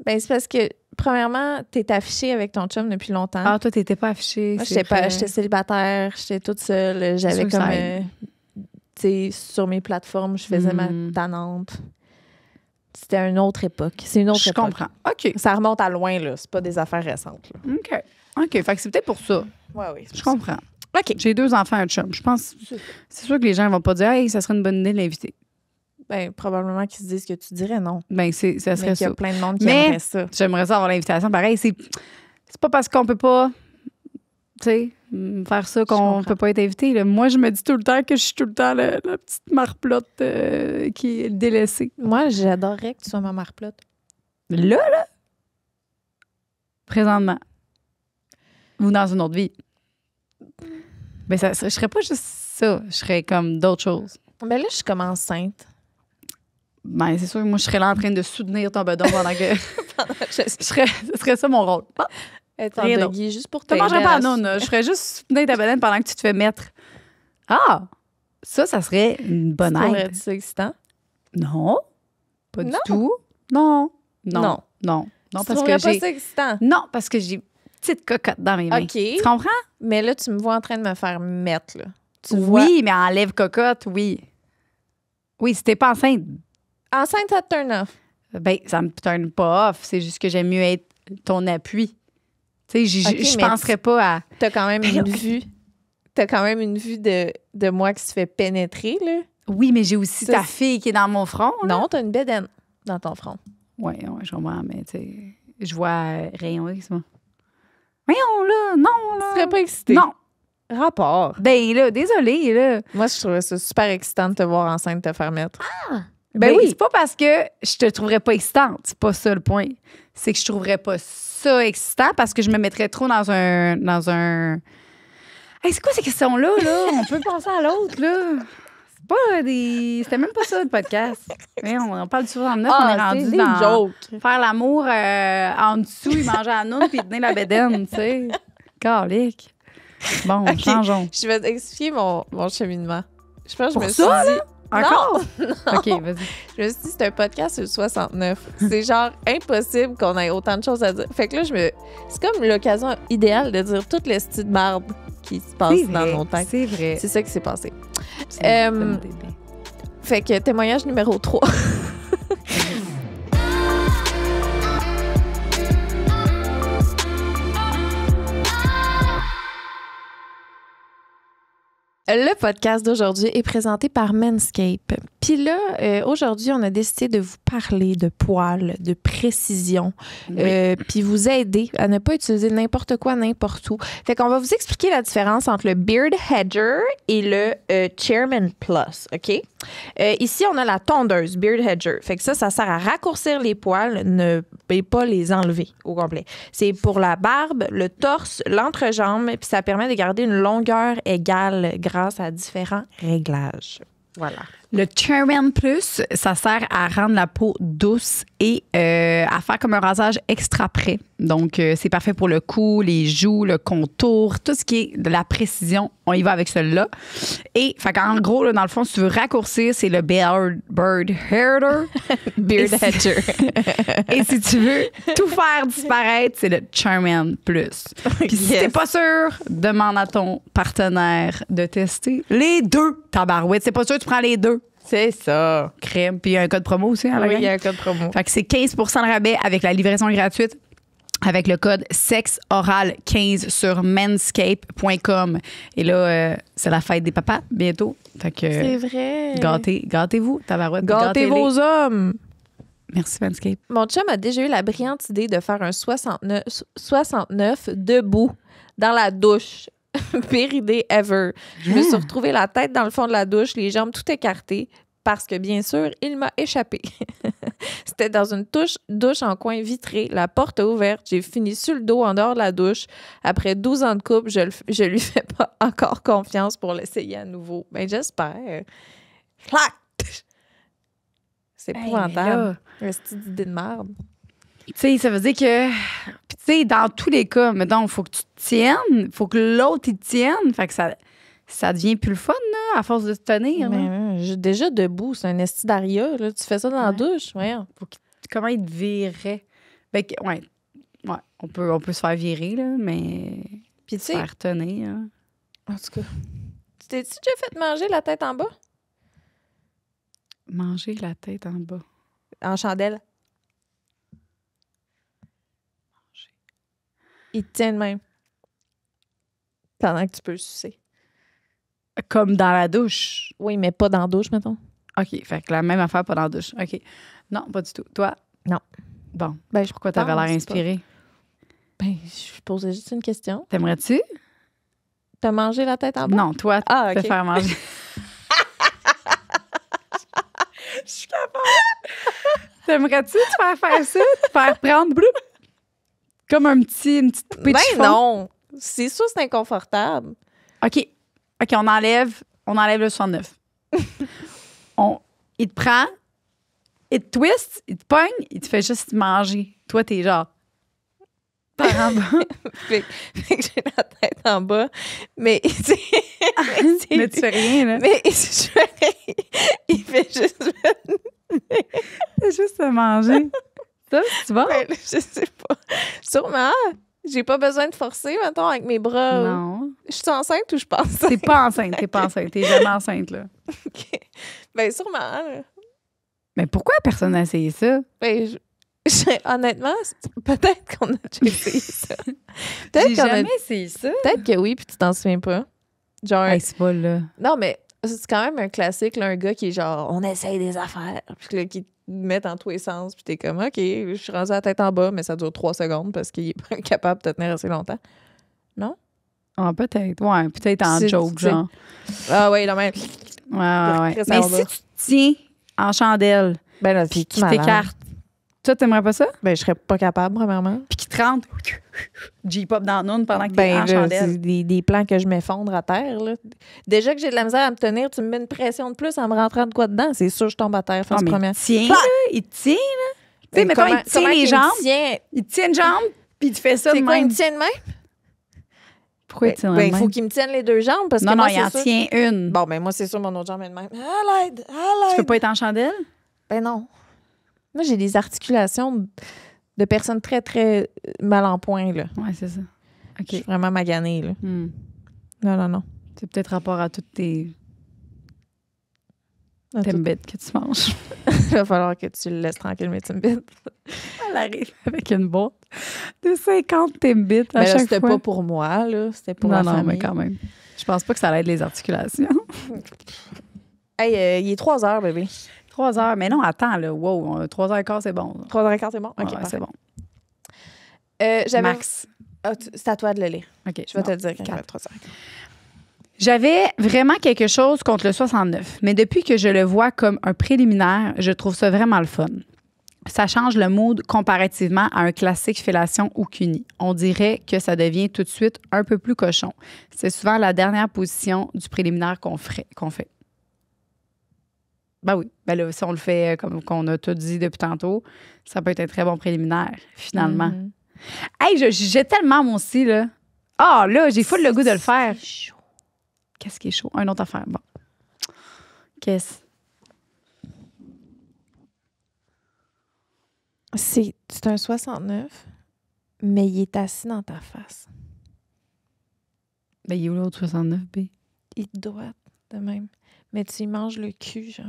[SPEAKER 2] Ben, c'est parce que, premièrement, t'es affichée avec ton chum depuis longtemps.
[SPEAKER 1] Ah, toi, t'étais pas affichée.
[SPEAKER 2] Moi, j'étais célibataire, j'étais toute seule. J'avais comme, tu sais, sur mes plateformes, je faisais ma tannante. C'était une autre époque. C'est une autre époque.
[SPEAKER 1] Je comprends. OK.
[SPEAKER 2] Ça remonte à loin, là. C'est pas des affaires récentes, là.
[SPEAKER 1] OK. Fait que c'est peut-être pour ça.
[SPEAKER 2] Oui.
[SPEAKER 1] Je comprends.
[SPEAKER 2] OK.
[SPEAKER 1] J'ai 2 enfants, un chum. Je pense... C'est sûr que les gens vont pas dire « Hey, ça serait une bonne idée de l'inviter. »
[SPEAKER 2] Ben, probablement qu'ils se disent que tu dirais non.
[SPEAKER 1] Ben, ça serait ça.
[SPEAKER 2] Mais qu'il y a plein de monde qui aimerait ça.
[SPEAKER 1] J'aimerais ça avoir l'invitation. Pareil, c'est pas parce qu'on peut pas, tu sais, faire ça qu'on peut pas être invité. Là. Moi, je me dis tout le temps que je suis tout le temps la petite marplotte qui est délaissée.
[SPEAKER 2] Moi, j'adorerais que tu sois ma marplotte.
[SPEAKER 1] Là? Présentement. Ou dans une autre vie. Ben, je serais pas juste ça. Je serais comme d'autres choses.
[SPEAKER 2] Ben là, je suis comme enceinte.
[SPEAKER 1] Ben, c'est sûr que moi, je serais là en train de soutenir ton bedon pendant que... ce serait ça mon rôle.
[SPEAKER 2] Être en doggy, juste pour
[SPEAKER 1] te
[SPEAKER 2] t'aider.
[SPEAKER 1] Je mangerais pas à non, je ferais juste soutenir ta bedaine pendant que tu te fais mettre. Ah! Ça serait une bonne aide.
[SPEAKER 2] Pourrait-être ça excitant?
[SPEAKER 1] Non. Pas du tout. Non, parce que
[SPEAKER 2] pas ça excitant?
[SPEAKER 1] Non, parce que j'ai une petite cocotte dans mes mains.
[SPEAKER 2] OK.
[SPEAKER 1] Tu comprends?
[SPEAKER 2] Mais là, tu me vois en train de me faire mettre, là.
[SPEAKER 1] Oui, mais enlève cocotte, oui. Oui, si t'es pas enceinte.
[SPEAKER 2] Enceinte, ça te turn off?
[SPEAKER 1] Ben, ça me turn pas off. C'est juste que j'aime mieux être ton appui. Tu sais, je penserais pas à...
[SPEAKER 2] T'as quand même une vue. T'as quand même une vue de moi qui se fait pénétrer, là.
[SPEAKER 1] Oui, mais j'ai aussi ta fille qui est dans mon front. Là.
[SPEAKER 2] Non, t'as une bédaine dans ton front.
[SPEAKER 1] Oui, je comprends, mais tu sais, je vois rayon X, moi. Voyons, là, non, là.
[SPEAKER 2] Tu serais pas excitée?
[SPEAKER 1] Non.
[SPEAKER 2] Rapport.
[SPEAKER 1] Ben là, désolée, là.
[SPEAKER 2] Moi, je trouvais ça super excitant de te voir enceinte te faire mettre.
[SPEAKER 1] Ah! Ben oui. C'est pas parce que je te trouverais pas excitante. C'est pas ça le point. C'est que je trouverais pas ça excitant parce que je me mettrais trop dans un... Hey, c'est quoi ces questions-là, là? On peut passer à l'autre, là. C'est pas des... C'était même pas ça, le podcast. On parle du 69, on est rendu dans...
[SPEAKER 2] Joke.
[SPEAKER 1] Faire l'amour en dessous, il mangeait à noun puis il tenait la bédaine, tu sais. Calique. Bon, okay. Changeons.
[SPEAKER 2] Je vais t'expliquer mon cheminement. Je pense que je me
[SPEAKER 1] suis dit... Encore?
[SPEAKER 2] Non.
[SPEAKER 1] OK, vas-y.
[SPEAKER 2] Je me suis dit, c'est un podcast sur le 69. C'est genre impossible qu'on ait autant de choses à dire. Fait que là, c'est comme l'occasion idéale de dire toute les petites marde qui se passent dans nos têtes.
[SPEAKER 1] C'est vrai.
[SPEAKER 2] C'est ça qui s'est passé. Fait que témoignage numéro 3. Le podcast d'aujourd'hui est présenté par Manscaped. Puis là, aujourd'hui, on a décidé de vous parler de poils, de précision, puis vous aider à ne pas utiliser n'importe quoi, n'importe où. Fait qu'on va vous expliquer la différence entre le Beard Hedger et le Chairman Plus, OK? Ici, on a la tondeuse, Beard Hedger. Fait que ça sert à raccourcir les poils, ne pas les enlever au complet. C'est pour la barbe, le torse, l'entrejambe, puis ça permet de garder une longueur égale grâce à différents réglages. Voilà.
[SPEAKER 1] Le Chairman Plus, ça sert à rendre la peau douce et à faire comme un rasage extra près. Donc, c'est parfait pour le cou, les joues, le contour, tout ce qui est de la précision. On y va avec celui-là. Et, en gros, là, dans le fond, si tu veux raccourcir, c'est le Beard Hedger.
[SPEAKER 2] Beard Hedger.
[SPEAKER 1] Et si tu veux tout faire disparaître, c'est le Chairman Plus. Puis si t'es pas sûr, demande à ton partenaire de tester les deux. Tabarouette, c'est pas sûr, tu prends les deux.
[SPEAKER 2] C'est ça.
[SPEAKER 1] Crème. Puis il y a un code promo aussi.
[SPEAKER 2] Oui, il y a un code promo.
[SPEAKER 1] Fait que c'est 15 de rabais avec la livraison gratuite avec le code SEXORAL15 sur manscaped.com. Et là, c'est la fête des papas bientôt. Fait que
[SPEAKER 2] c'est vrai.
[SPEAKER 1] Gâtez-vous, tabarouette.
[SPEAKER 2] Gâtez vos hommes.
[SPEAKER 1] Merci, Manscaped.
[SPEAKER 2] Mon chum a déjà eu la brillante idée de faire un 69 debout dans la douche. Pire idée ever. Je me suis retrouvée la tête dans le fond de la douche, les jambes tout écartées, parce que, bien sûr, il m'a échappé. C'était dans une douche en coin vitré, la porte ouverte. J'ai fini sur le dos en dehors de la douche. Après 12 ans de couple, je lui fais pas encore confiance pour l'essayer à nouveau. Ben, j'espère. Clac! C'est épouvantable. C'est une idée de merde.
[SPEAKER 1] Tu sais, ça veut dire que, puis tu sais, dans tous les cas, mettons, il faut que tu te tiennes, il faut que l'autre, il te tienne. Fait que ça devient plus le fun, là, à force de se tenir.
[SPEAKER 2] Mais, déjà debout, c'est un esti d'aria, là. Tu fais ça dans la douche, voyons.
[SPEAKER 1] Comment il te virerait? Ben, ouais, on peut se faire virer, là, mais
[SPEAKER 2] puis tu
[SPEAKER 1] se faire tenir. Hein.
[SPEAKER 2] En tout cas, tu t'es-tu déjà fait manger la tête en bas?
[SPEAKER 1] Manger la tête en bas.
[SPEAKER 2] En chandelle. Il te tient de même. Pendant que tu peux le sucer.
[SPEAKER 1] Comme dans la douche.
[SPEAKER 2] Oui, mais pas dans la douche, mettons.
[SPEAKER 1] OK. Fait que la même affaire, pas dans la douche. OK. Non, pas du tout. Toi?
[SPEAKER 2] Non.
[SPEAKER 1] Bon.
[SPEAKER 2] Ben,
[SPEAKER 1] pourquoi t'avais l'air inspirée?
[SPEAKER 2] Ben, je posais juste une question.
[SPEAKER 1] T'aimerais-tu?
[SPEAKER 2] T'as mangé la tête en bas?
[SPEAKER 1] Non, toi, te faire manger. Je suis capable. T'aimerais-tu te faire ça? Te faire prendre comme une petite poupée de chiffon?
[SPEAKER 2] Non! C'est sûr c'est inconfortable.
[SPEAKER 1] OK, on enlève le 69. Il te prend, il te twist, il te pogne, il te fait juste manger. Toi, t'es genre... Par en bas.
[SPEAKER 2] fait que j'ai la tête en bas. Mais,
[SPEAKER 1] mais tu fais rien, là.
[SPEAKER 2] Mais je fais rien. Il fait juste...
[SPEAKER 1] C'est juste à manger. Ça, tu vas?
[SPEAKER 2] Ben, je sais pas. Sûrement. J'ai pas besoin de forcer, mettons, avec mes bras.
[SPEAKER 1] Non.
[SPEAKER 2] Je suis enceinte ou je pense?
[SPEAKER 1] T'es pas enceinte. T'es jamais enceinte, là.
[SPEAKER 2] OK. Ben, sûrement. Là.
[SPEAKER 1] Mais pourquoi personne n'a essayé ça?
[SPEAKER 2] Ben, honnêtement, peut-être qu'on a déjà essayé ça.
[SPEAKER 1] J'ai jamais essayé ça.
[SPEAKER 2] Peut-être que oui, puis tu t'en souviens pas. Genre...
[SPEAKER 1] Hey, c'est pas là.
[SPEAKER 2] Non, mais c'est quand même un classique, là, un gars qui est genre, on essaye des affaires, puis là, qui te met en tous les sens, puis t'es comme, OK, je suis rendue la tête en bas, mais ça dure 3 secondes parce qu'il est pas capable de te tenir assez longtemps. Non?
[SPEAKER 1] Ah, peut-être. Ouais, peut-être en joke, genre.
[SPEAKER 2] Ah, ouais, là même.
[SPEAKER 1] Ouais. Mais si tu te tiens en chandelle,
[SPEAKER 2] ben là,
[SPEAKER 1] puis qui t'écarte, toi, t'aimerais pas ça?
[SPEAKER 2] Ben, je serais pas capable, premièrement.
[SPEAKER 1] Puis qui te rentre, J-pop dans la noune pendant que t'es
[SPEAKER 2] Ben,
[SPEAKER 1] en
[SPEAKER 2] là,
[SPEAKER 1] chandelle.
[SPEAKER 2] c'est des plans que je m'effondre à terre, là. Déjà que j'ai de la misère à me tenir, tu me mets une pression de plus en me rentrant de quoi dedans, c'est sûr que je tombe à terre, face première.
[SPEAKER 1] Il te tient, là. Tu sais, mettons, il te tient les jambes. Il te tient une jambe, puis il te fait ça de même.
[SPEAKER 2] C'est quoi, il me tient de même?
[SPEAKER 1] Pourquoi il tient de même?
[SPEAKER 2] Il faut qu'il me tienne les deux jambes, parce que
[SPEAKER 1] non,
[SPEAKER 2] moi,
[SPEAKER 1] il en tient une.
[SPEAKER 2] Bon, ben moi, c'est sûr, mon autre jambe est de même. À l'aide!
[SPEAKER 1] Tu peux pas être en chandelle?
[SPEAKER 2] Ben non. Moi, j'ai des articulations de personnes très, très mal en point, là.
[SPEAKER 1] Ouais, c'est ça. OK.
[SPEAKER 2] Je suis vraiment maganée, là. Non.
[SPEAKER 1] C'est peut-être rapport à toutes tes Timbits que tu manges.
[SPEAKER 2] Il va falloir que tu le laisses tranquille, mes Timbits.
[SPEAKER 1] Elle arrive avec une boîte de 50 Timbits à chaque fois.
[SPEAKER 2] C'était pas pour moi, là. C'était pour la famille.
[SPEAKER 1] Non, mais quand même. Je pense pas que ça aide les articulations.
[SPEAKER 2] Hey, il est 3 heures, bébé.
[SPEAKER 1] 3 heures. Mais non, attends, là. Wow, 3h15, c'est bon.
[SPEAKER 2] 3h15, c'est bon? OK,
[SPEAKER 1] c'est bon.
[SPEAKER 2] Max. C'est à toi de le lire.
[SPEAKER 1] OK.
[SPEAKER 2] Je vais te le dire quand il va être 3h15.
[SPEAKER 1] J'avais vraiment quelque chose contre le 69, mais depuis que je le vois comme un préliminaire, je trouve ça vraiment le fun. Ça change le mood comparativement à un classique fellation ou cuni. On dirait que ça devient tout de suite un peu plus cochon. C'est souvent la dernière position du préliminaire qu'on fait. Ben oui. Ben là, si on le fait comme qu'on a tout dit depuis tantôt, ça peut être un très bon préliminaire, finalement.
[SPEAKER 2] Mm-hmm.
[SPEAKER 1] Hey, j'ai tellement mon aussi, là. Ah, là, j'ai full le goût de le faire.
[SPEAKER 2] Chaud.
[SPEAKER 1] Qu'est-ce qui est chaud? Une autre affaire. Bon. Qu'est-ce?
[SPEAKER 2] C'est un 69, mais il est assis dans ta face.
[SPEAKER 1] Ben, il est où l'autre 69, B?
[SPEAKER 2] Il doit de même. Mais tu y manges le cul, genre.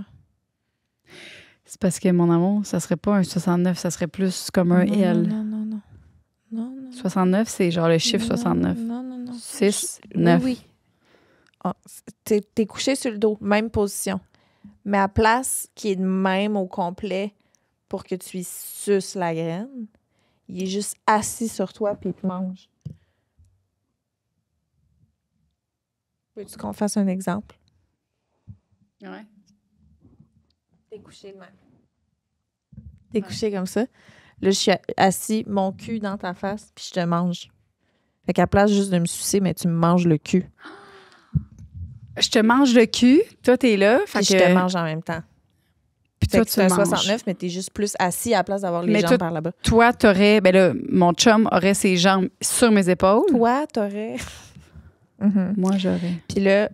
[SPEAKER 1] C'est parce que, mon amour, ça serait pas un 69, ça serait plus comme un L.
[SPEAKER 2] Non.
[SPEAKER 1] 69, c'est genre le chiffre 69.
[SPEAKER 2] Non.
[SPEAKER 1] 6, 9.
[SPEAKER 2] Oui. Oh, t'es couché sur le dos, même position. Mais à place qui est de même au complet pour que tu y suces la graine, il est juste assis sur toi puis il te mange. Veux-tu qu'on fasse un exemple?
[SPEAKER 1] Ouais.
[SPEAKER 2] T'es couché de même. T'es couché comme ça. Là, je suis assis, mon cul dans ta face, puis je te mange. Fait qu'à place juste de me sucer, mais tu me manges le cul.
[SPEAKER 1] Je te mange le cul, toi, t'es là.
[SPEAKER 2] Puis je te mange en même temps.
[SPEAKER 1] Puis
[SPEAKER 2] Fait
[SPEAKER 1] toi,
[SPEAKER 2] que
[SPEAKER 1] tu
[SPEAKER 2] c'est un
[SPEAKER 1] manges.
[SPEAKER 2] 69, mais t'es juste plus assis à la place d'avoir les
[SPEAKER 1] Mais
[SPEAKER 2] jambes
[SPEAKER 1] toi-
[SPEAKER 2] par là-bas.
[SPEAKER 1] Toi, t'aurais... Ben là, mon chum aurait ses jambes sur mes épaules.
[SPEAKER 2] Toi, t'aurais... Mhm.
[SPEAKER 1] Moi, j'aurais.
[SPEAKER 2] Puis là,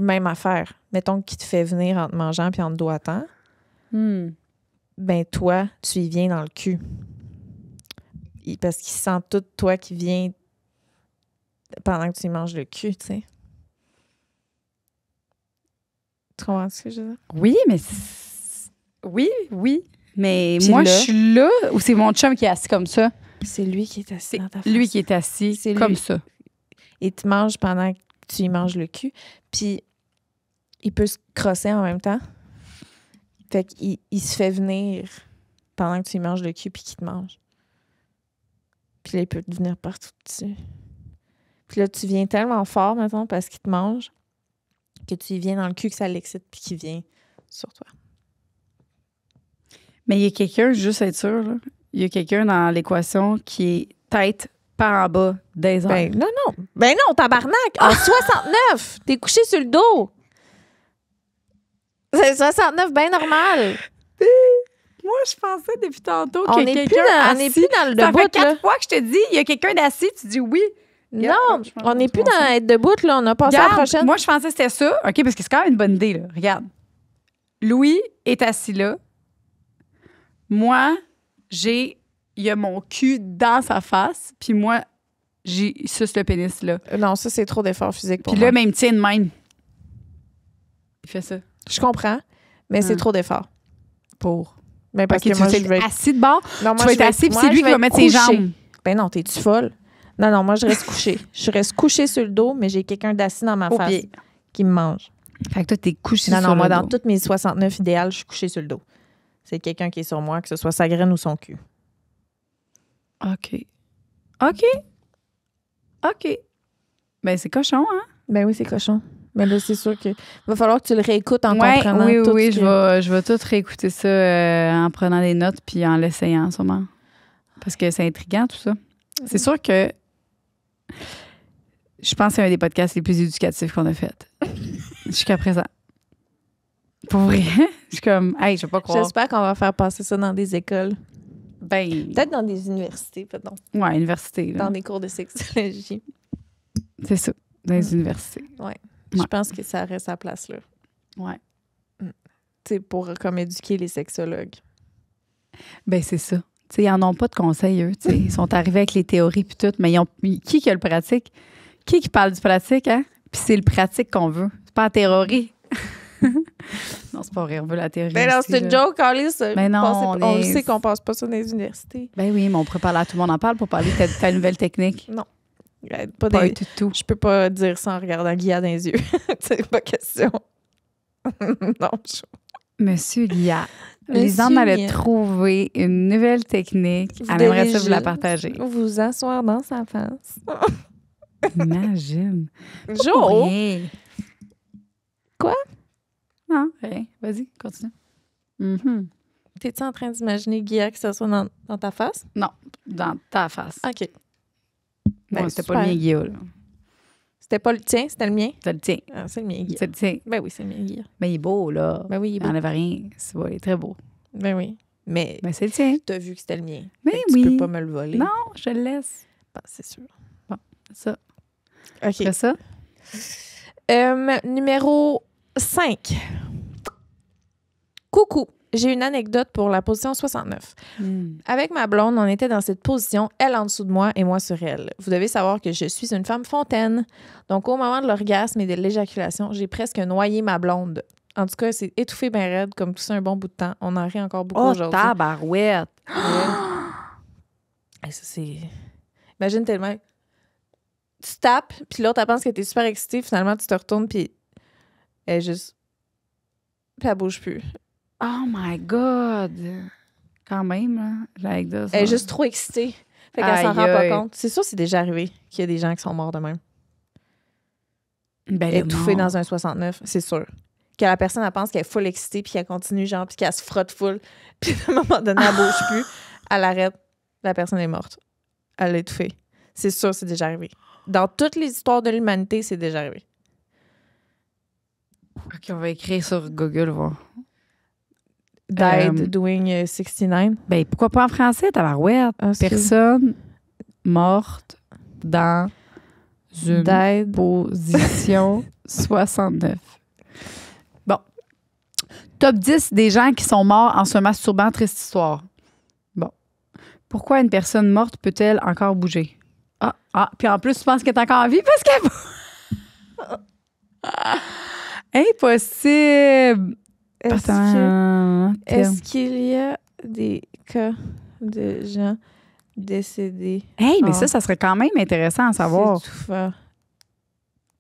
[SPEAKER 2] même affaire. Mettons qu'il te fait venir en te mangeant puis en te doigtant. Ben toi, tu y viens dans le cul. Parce qu'il sent tout toi qui vient pendant que tu y manges le cul, tu sais. Tu comprends ce que je veux dire?
[SPEAKER 1] Oui, mais... Oui. Mais
[SPEAKER 2] Puis
[SPEAKER 1] moi,
[SPEAKER 2] là-
[SPEAKER 1] je suis là ou c'est mon chum qui est assis comme ça?
[SPEAKER 2] C'est lui qui est assis
[SPEAKER 1] C'est
[SPEAKER 2] dans ta face.
[SPEAKER 1] lui qui est assis
[SPEAKER 2] C'est
[SPEAKER 1] comme
[SPEAKER 2] lui.
[SPEAKER 1] ça.
[SPEAKER 2] Il te mange pendant que tu y manges le cul. Puis il peut se crosser en même temps. Fait qu'il se fait venir pendant que tu y manges le cul puis qu'il te mange. Puis là, il peut te venir partout dessus. Puis là, tu viens tellement fort, maintenant parce qu'il te mange, que tu y viens dans le cul, que ça l'excite, puis qu'il vient sur toi.
[SPEAKER 1] Mais il y a quelqu'un, juste être sûr, là, il y a quelqu'un dans l'équation qui est tête par en bas des airs.
[SPEAKER 2] Ben non. Ben non, tabarnak! En 69! T'es couché sur le dos! C'est 69, bien normal!
[SPEAKER 1] Moi, je pensais depuis tantôt
[SPEAKER 2] On
[SPEAKER 1] qu'il y a
[SPEAKER 2] n'est plus,
[SPEAKER 1] quelqu'un
[SPEAKER 2] on n'est
[SPEAKER 1] assis.
[SPEAKER 2] plus dans le
[SPEAKER 1] Ça fait
[SPEAKER 2] debout,
[SPEAKER 1] 4
[SPEAKER 2] là.
[SPEAKER 1] fois que je te dis, il y a quelqu'un d'assis, tu dis oui.
[SPEAKER 2] Non,
[SPEAKER 1] je pense
[SPEAKER 2] on
[SPEAKER 1] que
[SPEAKER 2] n'est
[SPEAKER 1] tu
[SPEAKER 2] plus
[SPEAKER 1] vois
[SPEAKER 2] dans
[SPEAKER 1] ça.
[SPEAKER 2] être debout, là. On a passé à la
[SPEAKER 1] Regarde,
[SPEAKER 2] prochaine.
[SPEAKER 1] moi, je pensais que c'était ça. OK, parce que c'est quand même une bonne idée, là. Regarde. Louis est assis là. Moi, il y a mon cul dans sa face, puis moi, j'ai suce le pénis, là.
[SPEAKER 2] Non, ça, c'est trop d'efforts physiques pour
[SPEAKER 1] Puis
[SPEAKER 2] moi.
[SPEAKER 1] là, ben, il me tient de même. Il fait ça.
[SPEAKER 2] Je comprends, mais c'est trop d'efforts.
[SPEAKER 1] Pour.
[SPEAKER 2] Mais parce
[SPEAKER 1] OK,
[SPEAKER 2] que
[SPEAKER 1] tu
[SPEAKER 2] moi,
[SPEAKER 1] vas
[SPEAKER 2] je vais
[SPEAKER 1] être assis de bord,
[SPEAKER 2] Non,
[SPEAKER 1] tu vas être assis, puis c'est lui qui va mettre ses jambes.
[SPEAKER 2] Ben non, t'es-tu folle? Non, moi, je reste couchée. Je reste couchée sur le dos, mais j'ai quelqu'un d'assis dans ma
[SPEAKER 1] Au
[SPEAKER 2] face
[SPEAKER 1] pied.
[SPEAKER 2] qui me mange.
[SPEAKER 1] Fait que toi, t'es couché
[SPEAKER 2] Non,
[SPEAKER 1] sur
[SPEAKER 2] non, moi,
[SPEAKER 1] le
[SPEAKER 2] dans
[SPEAKER 1] dos.
[SPEAKER 2] toutes mes 69 idéales, je suis couchée sur le dos. C'est quelqu'un qui est sur moi, que ce soit sa graine ou son cul.
[SPEAKER 1] OK. Ben, c'est cochon, hein?
[SPEAKER 2] Ben oui, c'est cochon. Mais là, c'est sûr que va falloir que tu le réécoutes en
[SPEAKER 1] Ouais,
[SPEAKER 2] comprenant
[SPEAKER 1] oui,
[SPEAKER 2] tout
[SPEAKER 1] oui,
[SPEAKER 2] ce que...
[SPEAKER 1] je vais tout réécouter ça en prenant des notes puis en l'essayant, sûrement. Parce que c'est intriguant, tout ça. C'est sûr que je pense que c'est un des podcasts les plus éducatifs qu'on a fait jusqu'à présent. Pour vrai, je suis comme, hey, je vais pas croire.
[SPEAKER 2] J'espère qu'on va faire passer ça dans des écoles.
[SPEAKER 1] Ben,
[SPEAKER 2] Peut-être dans des universités, pardon.
[SPEAKER 1] ouais, université, là.
[SPEAKER 2] Dans des cours de sexologie.
[SPEAKER 1] C'est ça, dans les universités.
[SPEAKER 2] Je pense que ça aurait sa place là.
[SPEAKER 1] Ouais.
[SPEAKER 2] Tu sais, pour comme éduquer les sexologues.
[SPEAKER 1] Ben, c'est ça. Tu sais, ils en ont pas de conseils, eux. Tu sais. Ils sont arrivés avec les théories puis tout, mais qui a le pratique? Qui parle du pratique, hein? Puis c'est le pratique qu'on veut. C'est pas la théorie. Non, c'est pas vrai. On veut la théorie.
[SPEAKER 2] Ben non,
[SPEAKER 1] aussi,
[SPEAKER 2] c'est une
[SPEAKER 1] là.
[SPEAKER 2] joke, Alice.
[SPEAKER 1] Ben non,
[SPEAKER 2] on le sait qu'on passe pas ça dans les universités.
[SPEAKER 1] Ben oui, mais on pourrait parler à tout le monde en parle pour parler de ta nouvelle technique.
[SPEAKER 2] Pas
[SPEAKER 1] Pas
[SPEAKER 2] des...
[SPEAKER 1] tout.
[SPEAKER 2] Je peux pas dire ça en regardant Guilla dans les yeux. C'est pas question. Non.
[SPEAKER 1] Monsieur Guilla,
[SPEAKER 2] Monsieur
[SPEAKER 1] Lisanne allait
[SPEAKER 2] Guilla.
[SPEAKER 1] trouver une nouvelle technique.
[SPEAKER 2] Vous
[SPEAKER 1] Elle aimerait
[SPEAKER 2] devez
[SPEAKER 1] ça vous la
[SPEAKER 2] juste
[SPEAKER 1] partager.
[SPEAKER 2] Vous asseoir dans sa face.
[SPEAKER 1] Imagine.
[SPEAKER 2] Jo!
[SPEAKER 1] Pour rien.
[SPEAKER 2] Quoi?
[SPEAKER 1] Non, rien. Vas-y, continue. Mhm.
[SPEAKER 2] T'es-tu en train d'imaginer Guilla qui s'assoit dans ta face?
[SPEAKER 1] Non, dans ta face.
[SPEAKER 2] OK.
[SPEAKER 1] Bon,
[SPEAKER 2] Ben,
[SPEAKER 1] c'était
[SPEAKER 2] super.
[SPEAKER 1] pas le mien, Guilla, là.
[SPEAKER 2] C'était pas le tien, c'était le mien?
[SPEAKER 1] C'est le tien.
[SPEAKER 2] Ah, c'est le mien, Guilla.
[SPEAKER 1] C'est le tien.
[SPEAKER 2] Ben oui, c'est le mien, Guilla.
[SPEAKER 1] Mais il est beau, là.
[SPEAKER 2] Ben oui, il est
[SPEAKER 1] Il
[SPEAKER 2] beau.
[SPEAKER 1] n'enlève rien. C'est beau, il est très beau.
[SPEAKER 2] Ben oui. Mais
[SPEAKER 1] Mais c'est le tien.
[SPEAKER 2] t'as vu que c'était le mien.
[SPEAKER 1] Mais
[SPEAKER 2] Fait que
[SPEAKER 1] oui.
[SPEAKER 2] Tu peux pas me le voler.
[SPEAKER 1] Non, je te le laisse.
[SPEAKER 2] Ben, c'est sûr.
[SPEAKER 1] C'est ça.
[SPEAKER 2] OK.
[SPEAKER 1] Après ça?
[SPEAKER 2] Numéro 5. Coucou. J'ai une anecdote pour la position 69. Avec ma blonde, on était dans cette position, elle en dessous de moi et moi sur elle. Vous devez savoir que je suis une femme fontaine. Donc, au moment de l'orgasme et de l'éjaculation, j'ai presque noyé ma blonde. En tout cas, c'est étouffé bien raide, comme tout ça un bon bout de temps. On en rit encore beaucoup
[SPEAKER 1] Oh,
[SPEAKER 2] aujourd'hui.
[SPEAKER 1] tabarouette!
[SPEAKER 2] Et ça, c'est... Imagine tellement... Tu tapes, puis l'autre, elle pense que t'es super excitée. Finalement, tu te retournes, puis elle est juste... Puis elle bouge plus.
[SPEAKER 1] Oh my God! Quand même, là, l'anecdote.
[SPEAKER 2] Elle est juste trop excitée. Fait qu'elle s'en
[SPEAKER 1] Aïe,
[SPEAKER 2] rend pas
[SPEAKER 1] aïe.
[SPEAKER 2] compte. C'est sûr, c'est déjà arrivé qu'il y a des gens qui sont morts de même.
[SPEAKER 1] Ben,
[SPEAKER 2] Étouffés
[SPEAKER 1] non.
[SPEAKER 2] dans un 69, c'est sûr. que la personne, elle pense qu'elle est full excitée, puis qu'elle continue, genre, puis qu'elle se frotte full. Puis à un moment donné, elle bouge plus. Elle arrête. La personne est morte. Elle l'a étouffée. C'est sûr, c'est déjà arrivé. Dans toutes les histoires de l'humanité, c'est déjà arrivé.
[SPEAKER 1] OK, on va écrire sur Google, voir.
[SPEAKER 2] Died doing 69.
[SPEAKER 1] Ben, pourquoi pas en français, tabarouette? Personne morte dans une position 69. Bon. Top 10 des gens qui sont morts en se masturbant, triste histoire. Bon. Pourquoi une personne morte peut-elle encore bouger? Puis en plus, tu penses qu'elle est encore en vie parce qu'elle... Impossible!
[SPEAKER 2] Est-ce qu'il y a des cas de gens décédés?
[SPEAKER 1] Hey, mais ça serait quand même intéressant à savoir.
[SPEAKER 2] S'étouffant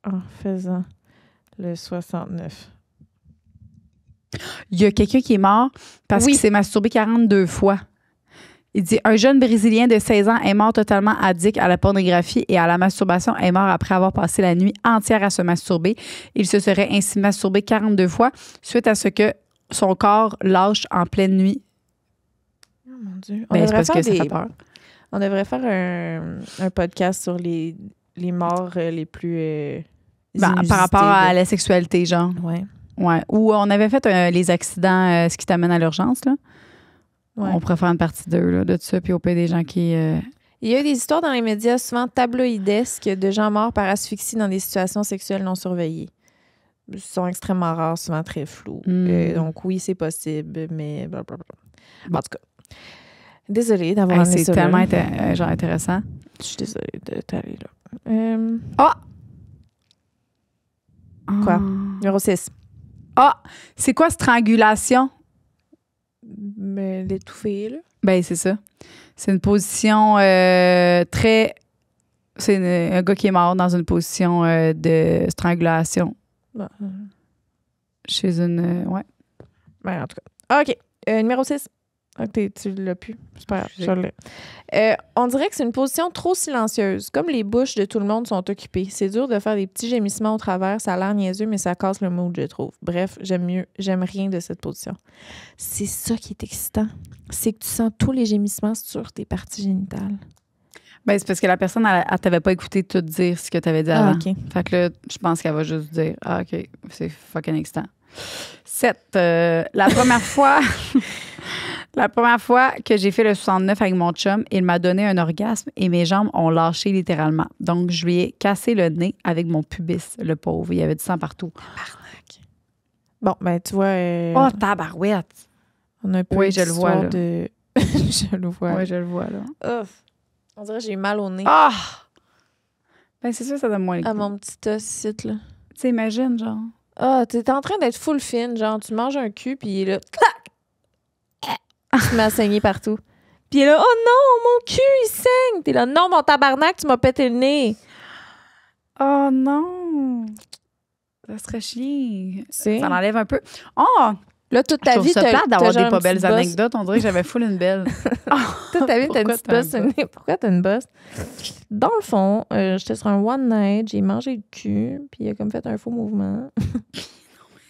[SPEAKER 2] en faisant le 69.
[SPEAKER 1] Il y a quelqu'un qui est mort parce qu'il s'est masturbé 42 fois. Il dit, un jeune Brésilien de 16 ans est mort totalement addict à la pornographie et à la masturbation, est mort après avoir passé la nuit entière à se masturber. Il se serait ainsi masturbé 42 fois suite à ce que son corps lâche en pleine nuit.
[SPEAKER 2] Oh mon Dieu.
[SPEAKER 1] C'est parce que ça fait peur.
[SPEAKER 2] On devrait faire un podcast sur les morts les plus
[SPEAKER 1] par rapport à la sexualité, genre.
[SPEAKER 2] Ouais.
[SPEAKER 1] Ouais. Ou on avait fait les accidents, ce qui t'amène à l'urgence, là. Ouais. On pourrait faire une partie 2 de ça, puis au pays des gens qui...
[SPEAKER 2] Il y a eu des histoires dans les médias souvent tabloïdesques de gens morts par asphyxie dans des situations sexuelles non surveillées. Ils sont extrêmement rares, souvent très flous. Donc oui, c'est possible, mais blablabla. En tout cas, désolée d'avoir amené ça.
[SPEAKER 1] C'est tellement intéressant.
[SPEAKER 2] Je suis désolée de t'aller là. Quoi? Numéro 6.
[SPEAKER 1] C'est quoi strangulation?
[SPEAKER 2] Mais l'étouffer, là.
[SPEAKER 1] Ben, c'est ça. C'est une position très... C'est un gars qui est mort dans une position de strangulation. Chez une... ouais.
[SPEAKER 2] Ben, en tout cas. OK. Numéro 6. Tu l'as plus. C'est pas grave. Je l'ai. On dirait que c'est une position trop silencieuse. Comme les bouches de tout le monde sont occupées. C'est dur de faire des petits gémissements au travers. Ça a l'air niaiseux, mais ça casse le mood, je trouve. Bref, j'aime rien de cette position. C'est ça qui est excitant. C'est que tu sens tous les gémissements sur tes parties génitales.
[SPEAKER 1] Ben, c'est parce que la personne, elle t'avait pas écouté tout dire ce que tu avais dit avant.
[SPEAKER 2] OK.
[SPEAKER 1] Fait que là, je pense qu'elle va juste dire « Ah, OK, c'est fucking excitant. » 7. La première fois... La première fois que j'ai fait le 69 avec mon chum, il m'a donné un orgasme et mes jambes ont lâché littéralement. Donc, je lui ai cassé le nez avec mon pubis, le pauvre. Il y avait du sang partout.
[SPEAKER 2] Tabarnak. Bon, ben, tu vois...
[SPEAKER 1] tabarouette!
[SPEAKER 2] On a un peu
[SPEAKER 1] oui, je le vois, là.
[SPEAKER 2] Je le vois.
[SPEAKER 1] Oui, je le vois, là.
[SPEAKER 2] Ouf. On dirait que j'ai eu mal au nez.
[SPEAKER 1] Ah! Ben, c'est sûr ça donne moins le goût.
[SPEAKER 2] À mon petit ossite, là.
[SPEAKER 1] Tu sais, imagine, genre.
[SPEAKER 2] T'es en train d'être full fine, genre, tu manges un cul, puis il est là... Clac! Tu m'as saigné partout. Puis il est là, oh non, mon cul, il saigne. T'es là, non, mon tabarnak, tu m'as pété le nez.
[SPEAKER 1] Oh non. Ça serait chiant.
[SPEAKER 2] Ça
[SPEAKER 1] enlève un peu. Oh!
[SPEAKER 2] Là, toute ta vie,
[SPEAKER 1] t'as d'avoir des pas belles anecdotes. On dirait que j'avais full une belle.
[SPEAKER 2] Toute ta vie, t'as une petite bosse sur le nez. Pourquoi t'as une bosse? Dans le fond, j'étais sur un one night, j'ai mangé le cul, puis il a comme fait un faux mouvement.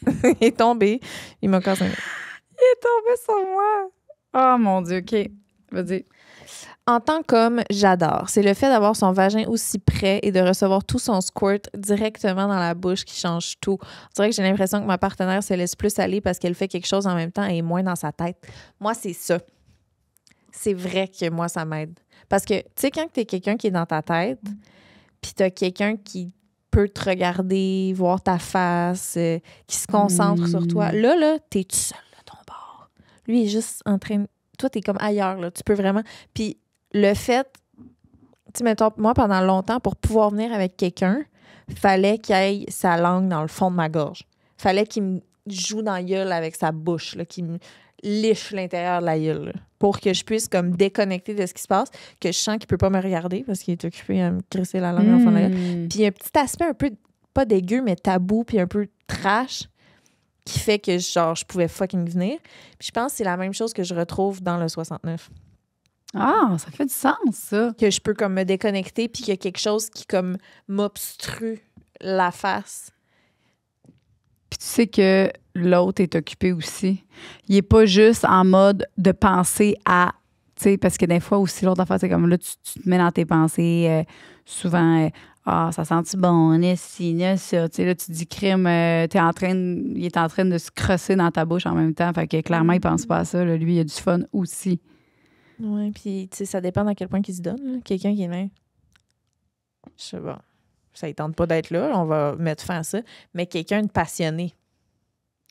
[SPEAKER 2] Il est tombé. Il m'a cassé un nez.
[SPEAKER 1] Il est tombé sur moi. Oh mon Dieu, OK. Vas-y.
[SPEAKER 2] En tant qu'homme, j'adore. C'est le fait d'avoir son vagin aussi près et de recevoir tout son squirt directement dans la bouche qui change tout. On dirait que j'ai l'impression que ma partenaire se laisse plus aller parce qu'elle fait quelque chose en même temps et moins dans sa tête. Moi, c'est ça. C'est vrai que moi, ça m'aide. Parce que, tu sais, quand t'es quelqu'un qui est dans ta tête, puis t'as quelqu'un qui peut te regarder, voir ta face, qui se concentre sur toi, là, t'es tout seul de ton bord. Lui, il est juste en train... Toi, t'es comme ailleurs, là. Tu peux vraiment... Puis le fait... Tu sais, mettons, moi, pendant longtemps, pour pouvoir venir avec quelqu'un, fallait qu'il ait sa langue dans le fond de ma gorge. Fallait qu'il me joue dans la gueule avec sa bouche, là, qu'il me liche l'intérieur de la gueule, là, pour que je puisse comme déconnecter de ce qui se passe, que je sens qu'il peut pas me regarder parce qu'il est occupé à me crisser la langue dans le fond de la gueule. Puis il y a un petit aspect un peu, pas dégueu, mais tabou, puis un peu trash, qui fait que genre je pouvais fucking venir. Puis je pense que c'est la même chose que je retrouve dans le 69.
[SPEAKER 1] Ah, ça fait du sens, ça.
[SPEAKER 2] Que je peux comme me déconnecter puis qu'il y a quelque chose qui comme m'obstrue la face.
[SPEAKER 1] puis tu sais que l'autre est occupé aussi. Il n'est pas juste en mode de penser à, tu sais, parce que des fois aussi, l'autre affaire, c'est comme là, tu te mets dans tes pensées souvent, ça sent-tu bon, là, ci, là, ça. Tu sais, là, tu te dis crime, il est en train de se crosser dans ta bouche en même temps. Fait que clairement, il pense pas à ça. Là. Lui, il a du fun aussi.
[SPEAKER 2] Oui, puis tu sais, ça dépend à quel point qu'il se donne. Là. Quelqu'un qui est même. Je sais pas. Ça ne tente pas d'être là, on va mettre fin à ça. Mais quelqu'un de passionné.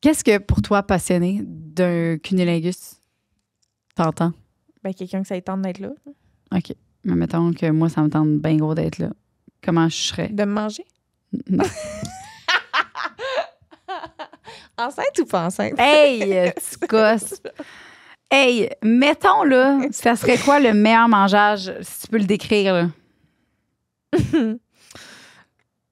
[SPEAKER 1] Qu'est-ce que, pour toi, passionné d'un cunnilingus, t'entends?
[SPEAKER 2] Ben, quelqu'un que ça tente d'être là.
[SPEAKER 1] OK. Mais mettons que moi, ça me tente bien gros d'être là. Comment je serais?
[SPEAKER 2] De me manger?
[SPEAKER 1] Non.
[SPEAKER 2] Enceinte ou pas enceinte?
[SPEAKER 1] Hey, tu gosses. Hey, mettons, là, ça serait quoi le meilleur mangeage, si tu peux le décrire, là?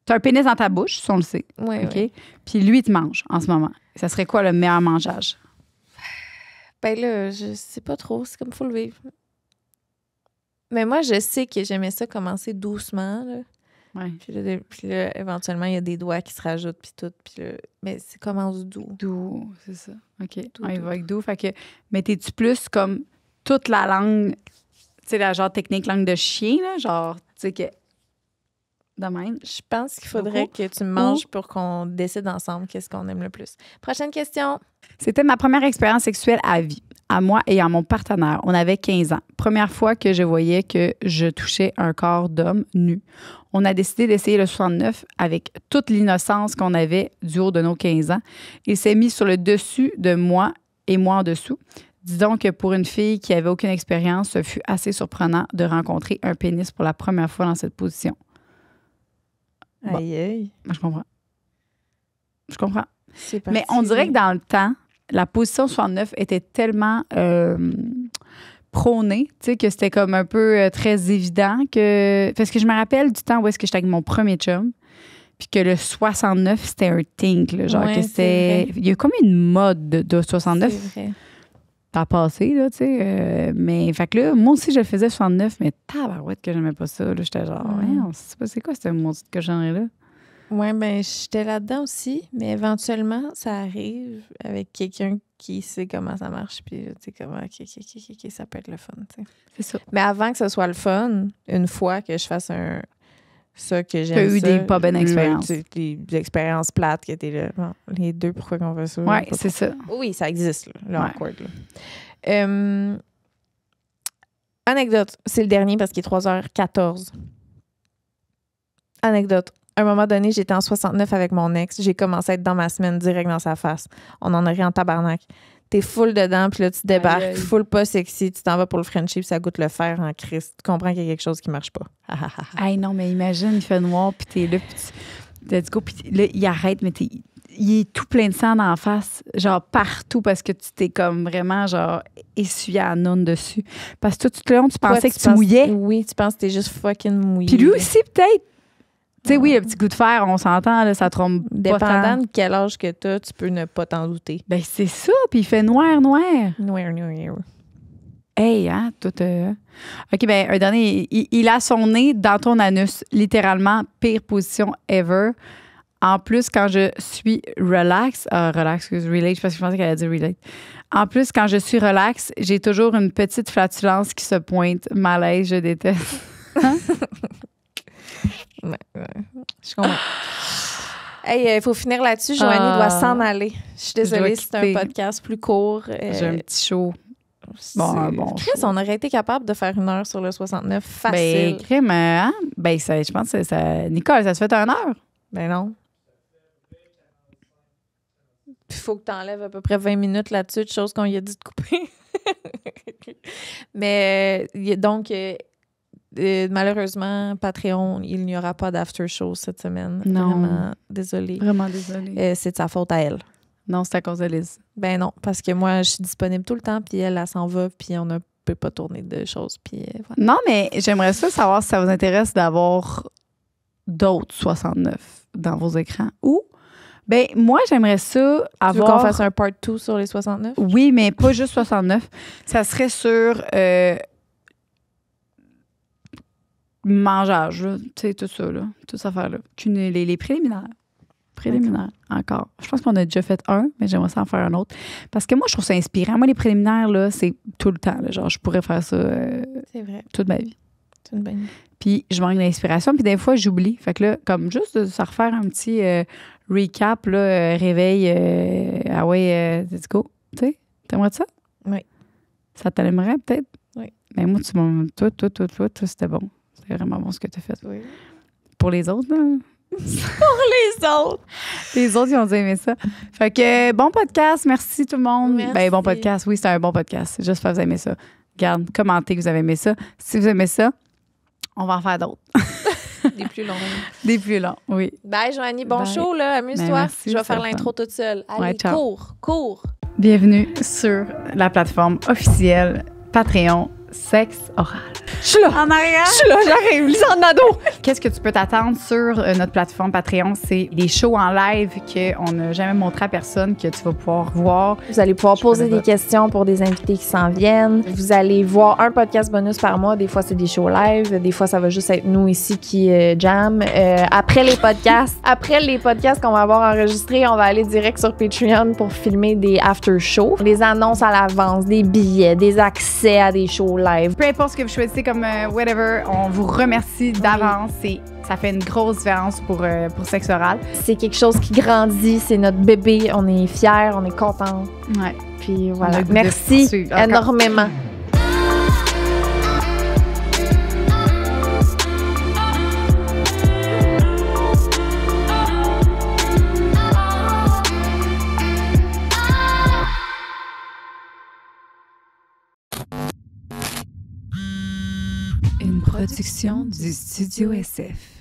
[SPEAKER 1] T'as un pénis dans ta bouche, si on le sait.
[SPEAKER 2] Oui,
[SPEAKER 1] OK?
[SPEAKER 2] oui.
[SPEAKER 1] Puis lui, il te mange en ce moment. Ça serait quoi le meilleur mangeage?
[SPEAKER 2] Ben là, je sais pas trop. C'est comme faut le vivre. Mais moi, je sais que j'aimais ça commencer doucement, là.
[SPEAKER 1] Ouais.
[SPEAKER 2] Puis là, éventuellement, il y a des doigts qui se rajoutent, puis tout. Puis là, mais c'est commence doux.
[SPEAKER 1] Doux, c'est ça. OK.
[SPEAKER 2] Doux,
[SPEAKER 1] On y
[SPEAKER 2] doux.
[SPEAKER 1] va avec doux. Fait que, mais t'es-tu plus comme toute la langue, tu sais, la genre technique langue de chien, là? Genre, tu sais, que. De même.
[SPEAKER 2] Je pense qu'il faudrait
[SPEAKER 1] Beaucoup.
[SPEAKER 2] que tu me manges pour qu'on décide ensemble qu'est-ce qu'on aime le plus. Prochaine question.
[SPEAKER 1] C'était ma première expérience sexuelle à vie, à moi et à mon partenaire. On avait 15 ans. Première fois que je voyais que je touchais un corps d'homme nu. On a décidé d'essayer le 69 avec toute l'innocence qu'on avait du haut de nos 15 ans. Il s'est mis sur le dessus de moi et moi en dessous. Disons que pour une fille qui avait aucune expérience, ce fut assez surprenant de rencontrer un pénis pour la première fois dans cette position. Bon.
[SPEAKER 2] Aïe, aïe.
[SPEAKER 1] Je comprends. Je comprends.
[SPEAKER 2] C'est parti.
[SPEAKER 1] Mais on dirait que dans le temps, la position 69 était tellement prônée, tu sais, que c'était comme un peu très évident que... Parce que je me rappelle du temps où est-ce que j'étais avec mon premier chum, puis que le 69, c'était un think, là, genre
[SPEAKER 2] Ouais,
[SPEAKER 1] que
[SPEAKER 2] c'est
[SPEAKER 1] c'était...
[SPEAKER 2] vrai.
[SPEAKER 1] Il y a comme une mode de 69
[SPEAKER 2] C'est vrai.
[SPEAKER 1] à passer, là, tu sais. Mais, fait que là, moi aussi, je le faisais 69, mais tabarouette que j'aimais pas ça. Là, j'étais genre, on sait pas c'est quoi cette maudite cochonnerie-là.
[SPEAKER 2] Oui, ben j'étais là-dedans aussi, mais éventuellement, ça arrive avec quelqu'un qui sait comment ça marche, puis tu sais comment ok, ça peut être le fun, tu sais.
[SPEAKER 1] C'est ça.
[SPEAKER 2] Mais avant que ce soit le fun, une fois que je fasse ça que j'aime
[SPEAKER 1] T'as eu
[SPEAKER 2] ça,
[SPEAKER 1] des pas bonnes expériences.
[SPEAKER 2] Des expériences plates qui étaient là. Bon, les deux, pourquoi qu'on fait ça?
[SPEAKER 1] Ouais,
[SPEAKER 2] Pas
[SPEAKER 1] c'est ça.
[SPEAKER 2] Oui, ça existe, là, le
[SPEAKER 1] Ouais.
[SPEAKER 2] awkward. Là. Anecdote, c'est le dernier parce qu'il est 3h14. Anecdote. À un moment donné, j'étais en 69 avec mon ex. J'ai commencé à être dans ma semaine direct dans sa face. On en a ri en tabarnak. T'es full dedans, puis là, tu débarques,
[SPEAKER 1] Aïe, aïe.
[SPEAKER 2] full pas sexy. Tu t'en vas pour le Frenchie, puis ça goûte le fer en Christ. Tu comprends qu'il y a quelque chose qui marche pas.
[SPEAKER 1] Hey, non, mais imagine, il fait noir, puis t'es là, puis let's go, puis là, il arrête, mais il est tout plein de sang dans la face, genre partout, parce que tu t'es comme vraiment, genre, essuyé à la nonne dessus. Parce que tout le long, tu pensais que tu mouillais.
[SPEAKER 2] Oui, tu penses que t'es juste fucking mouillé.
[SPEAKER 1] Puis lui aussi, peut-être. Tu sais, oui, le petit goût de fer, on s'entend, là, ça trompe pas
[SPEAKER 2] Dépendant
[SPEAKER 1] tant.
[SPEAKER 2] de quel âge que t'as, tu peux ne pas t'en douter.
[SPEAKER 1] Ben, c'est ça, puis il fait noir.
[SPEAKER 2] Noir.
[SPEAKER 1] Hey, hein, tout. OK, ben, un dernier. Il a son nez dans ton anus. Littéralement, pire position ever. En plus, quand je suis relax, relate, parce que je pensais qu'elle allait dire relate. En plus, quand je suis relax, j'ai toujours une petite flatulence qui se pointe. Malaise, je déteste.
[SPEAKER 2] Ouais. Je comprends. Hey, il faut finir là-dessus. Joanie doit s'en aller. Je suis désolée,
[SPEAKER 1] dois
[SPEAKER 2] c'est un
[SPEAKER 1] quitter.
[SPEAKER 2] podcast plus court.
[SPEAKER 1] J'ai un petit show.
[SPEAKER 2] C'est-
[SPEAKER 1] bon
[SPEAKER 2] Chris,
[SPEAKER 1] show.
[SPEAKER 2] on aurait été capable de faire 1 heure sur le 69
[SPEAKER 1] Ben,
[SPEAKER 2] facile.
[SPEAKER 1] crème, hein? Ben, je pense que ça. Nicole, ça se fait 1 heure.
[SPEAKER 2] Ben non. Il faut que tu enlèves à peu près 20 minutes là-dessus, de choses qu'on lui a dit de couper. Mais donc, malheureusement, Patreon, il n'y aura pas d'after show cette semaine.
[SPEAKER 1] Non.
[SPEAKER 2] Vraiment, désolée.
[SPEAKER 1] Vraiment désolée.
[SPEAKER 2] C'est de sa faute à elle.
[SPEAKER 1] Non, c'est à cause de Liz.
[SPEAKER 2] Ben non, parce que moi, je suis disponible tout le temps, puis elle s'en va, puis on ne peut pas tourner de choses, puis voilà.
[SPEAKER 1] Non, mais j'aimerais ça savoir si ça vous intéresse d'avoir d'autres 69 dans vos écrans. Ou, ben moi, j'aimerais ça
[SPEAKER 2] Tu veux
[SPEAKER 1] avoir...
[SPEAKER 2] qu'on fasse un part 2 sur les 69?
[SPEAKER 1] Oui, mais pas juste 69. Ça serait sur mangeage, là. Tu sais, tout ça, là. Toute cette affaire-là. Les préliminaires. Préliminaire, encore. Je pense qu'on a déjà fait un, mais j'aimerais ça en faire un autre. Parce que moi, je trouve ça inspirant. Moi, les préliminaires, là, c'est tout le temps. Là. Genre, je pourrais faire ça
[SPEAKER 2] c'est vrai.
[SPEAKER 1] toute ma vie.
[SPEAKER 2] C'est une bonne idée.
[SPEAKER 1] Puis, je manque d'inspiration. Puis, des fois, j'oublie. Fait que là, comme juste de se refaire un petit recap, là, réveil, ah ouais, let's go. Tu sais, t'aimerais ça?
[SPEAKER 2] Oui. Ça
[SPEAKER 1] t'aimerait peut-être?
[SPEAKER 2] Oui.
[SPEAKER 1] Mais moi, toi, c'était bon. C'était vraiment bon ce que tu as fait.
[SPEAKER 2] Oui.
[SPEAKER 1] Pour les autres, là.
[SPEAKER 2] Pour les autres.
[SPEAKER 1] Les autres, ils ont dû aimer ça. Fait que bon podcast. Merci tout le monde.
[SPEAKER 2] Merci.
[SPEAKER 1] Ben, bon podcast. Oui, c'est un bon podcast. J'espère que vous avez aimé ça. Regarde, commentez que vous avez aimé ça. Si vous aimez ça, on va en faire d'autres.
[SPEAKER 2] Des plus longs.
[SPEAKER 1] Des plus longs, oui.
[SPEAKER 2] Bye, Joanie. Bon
[SPEAKER 1] Bye.
[SPEAKER 2] show, là. Amuse-toi.
[SPEAKER 1] Merci,
[SPEAKER 2] je vais faire
[SPEAKER 1] c'est
[SPEAKER 2] l'intro toute seule. Allez,
[SPEAKER 1] ciao.
[SPEAKER 2] cours.
[SPEAKER 1] Bienvenue sur la plateforme officielle Patreon Sexe Oral.
[SPEAKER 2] Je suis là.
[SPEAKER 1] En arrière.
[SPEAKER 2] Je suis là, j'arrive. Lisande Nadeau.
[SPEAKER 1] Qu'est-ce que tu peux t'attendre sur notre plateforme Patreon? C'est des shows en live qu'on n'a jamais montré à personne, que tu vas pouvoir voir.
[SPEAKER 2] Vous allez pouvoir poser
[SPEAKER 1] connais
[SPEAKER 2] des
[SPEAKER 1] pas.
[SPEAKER 2] questions pour des invités qui s'en viennent. Vous allez voir un podcast bonus par mois. Des fois, c'est des shows live. Des fois, ça va juste être nous ici qui jam. Après les podcasts qu'on va avoir enregistrés, on va aller direct sur Patreon pour filmer des after shows. Des annonces à l'avance, des billets, des accès à des shows live.
[SPEAKER 1] Peu importe ce que vous choisissez comme whatever, on vous remercie d'avance. Ça fait une grosse différence pour Sexe Oral.
[SPEAKER 2] C'est quelque chose qui grandit. C'est notre bébé. On est fiers, on est contents.
[SPEAKER 1] Ouais.
[SPEAKER 2] Puis
[SPEAKER 1] On a
[SPEAKER 2] voilà.
[SPEAKER 1] le goût de
[SPEAKER 2] Merci
[SPEAKER 1] poursuivre. Encore.
[SPEAKER 2] énormément.
[SPEAKER 1] Une production du Studio SF.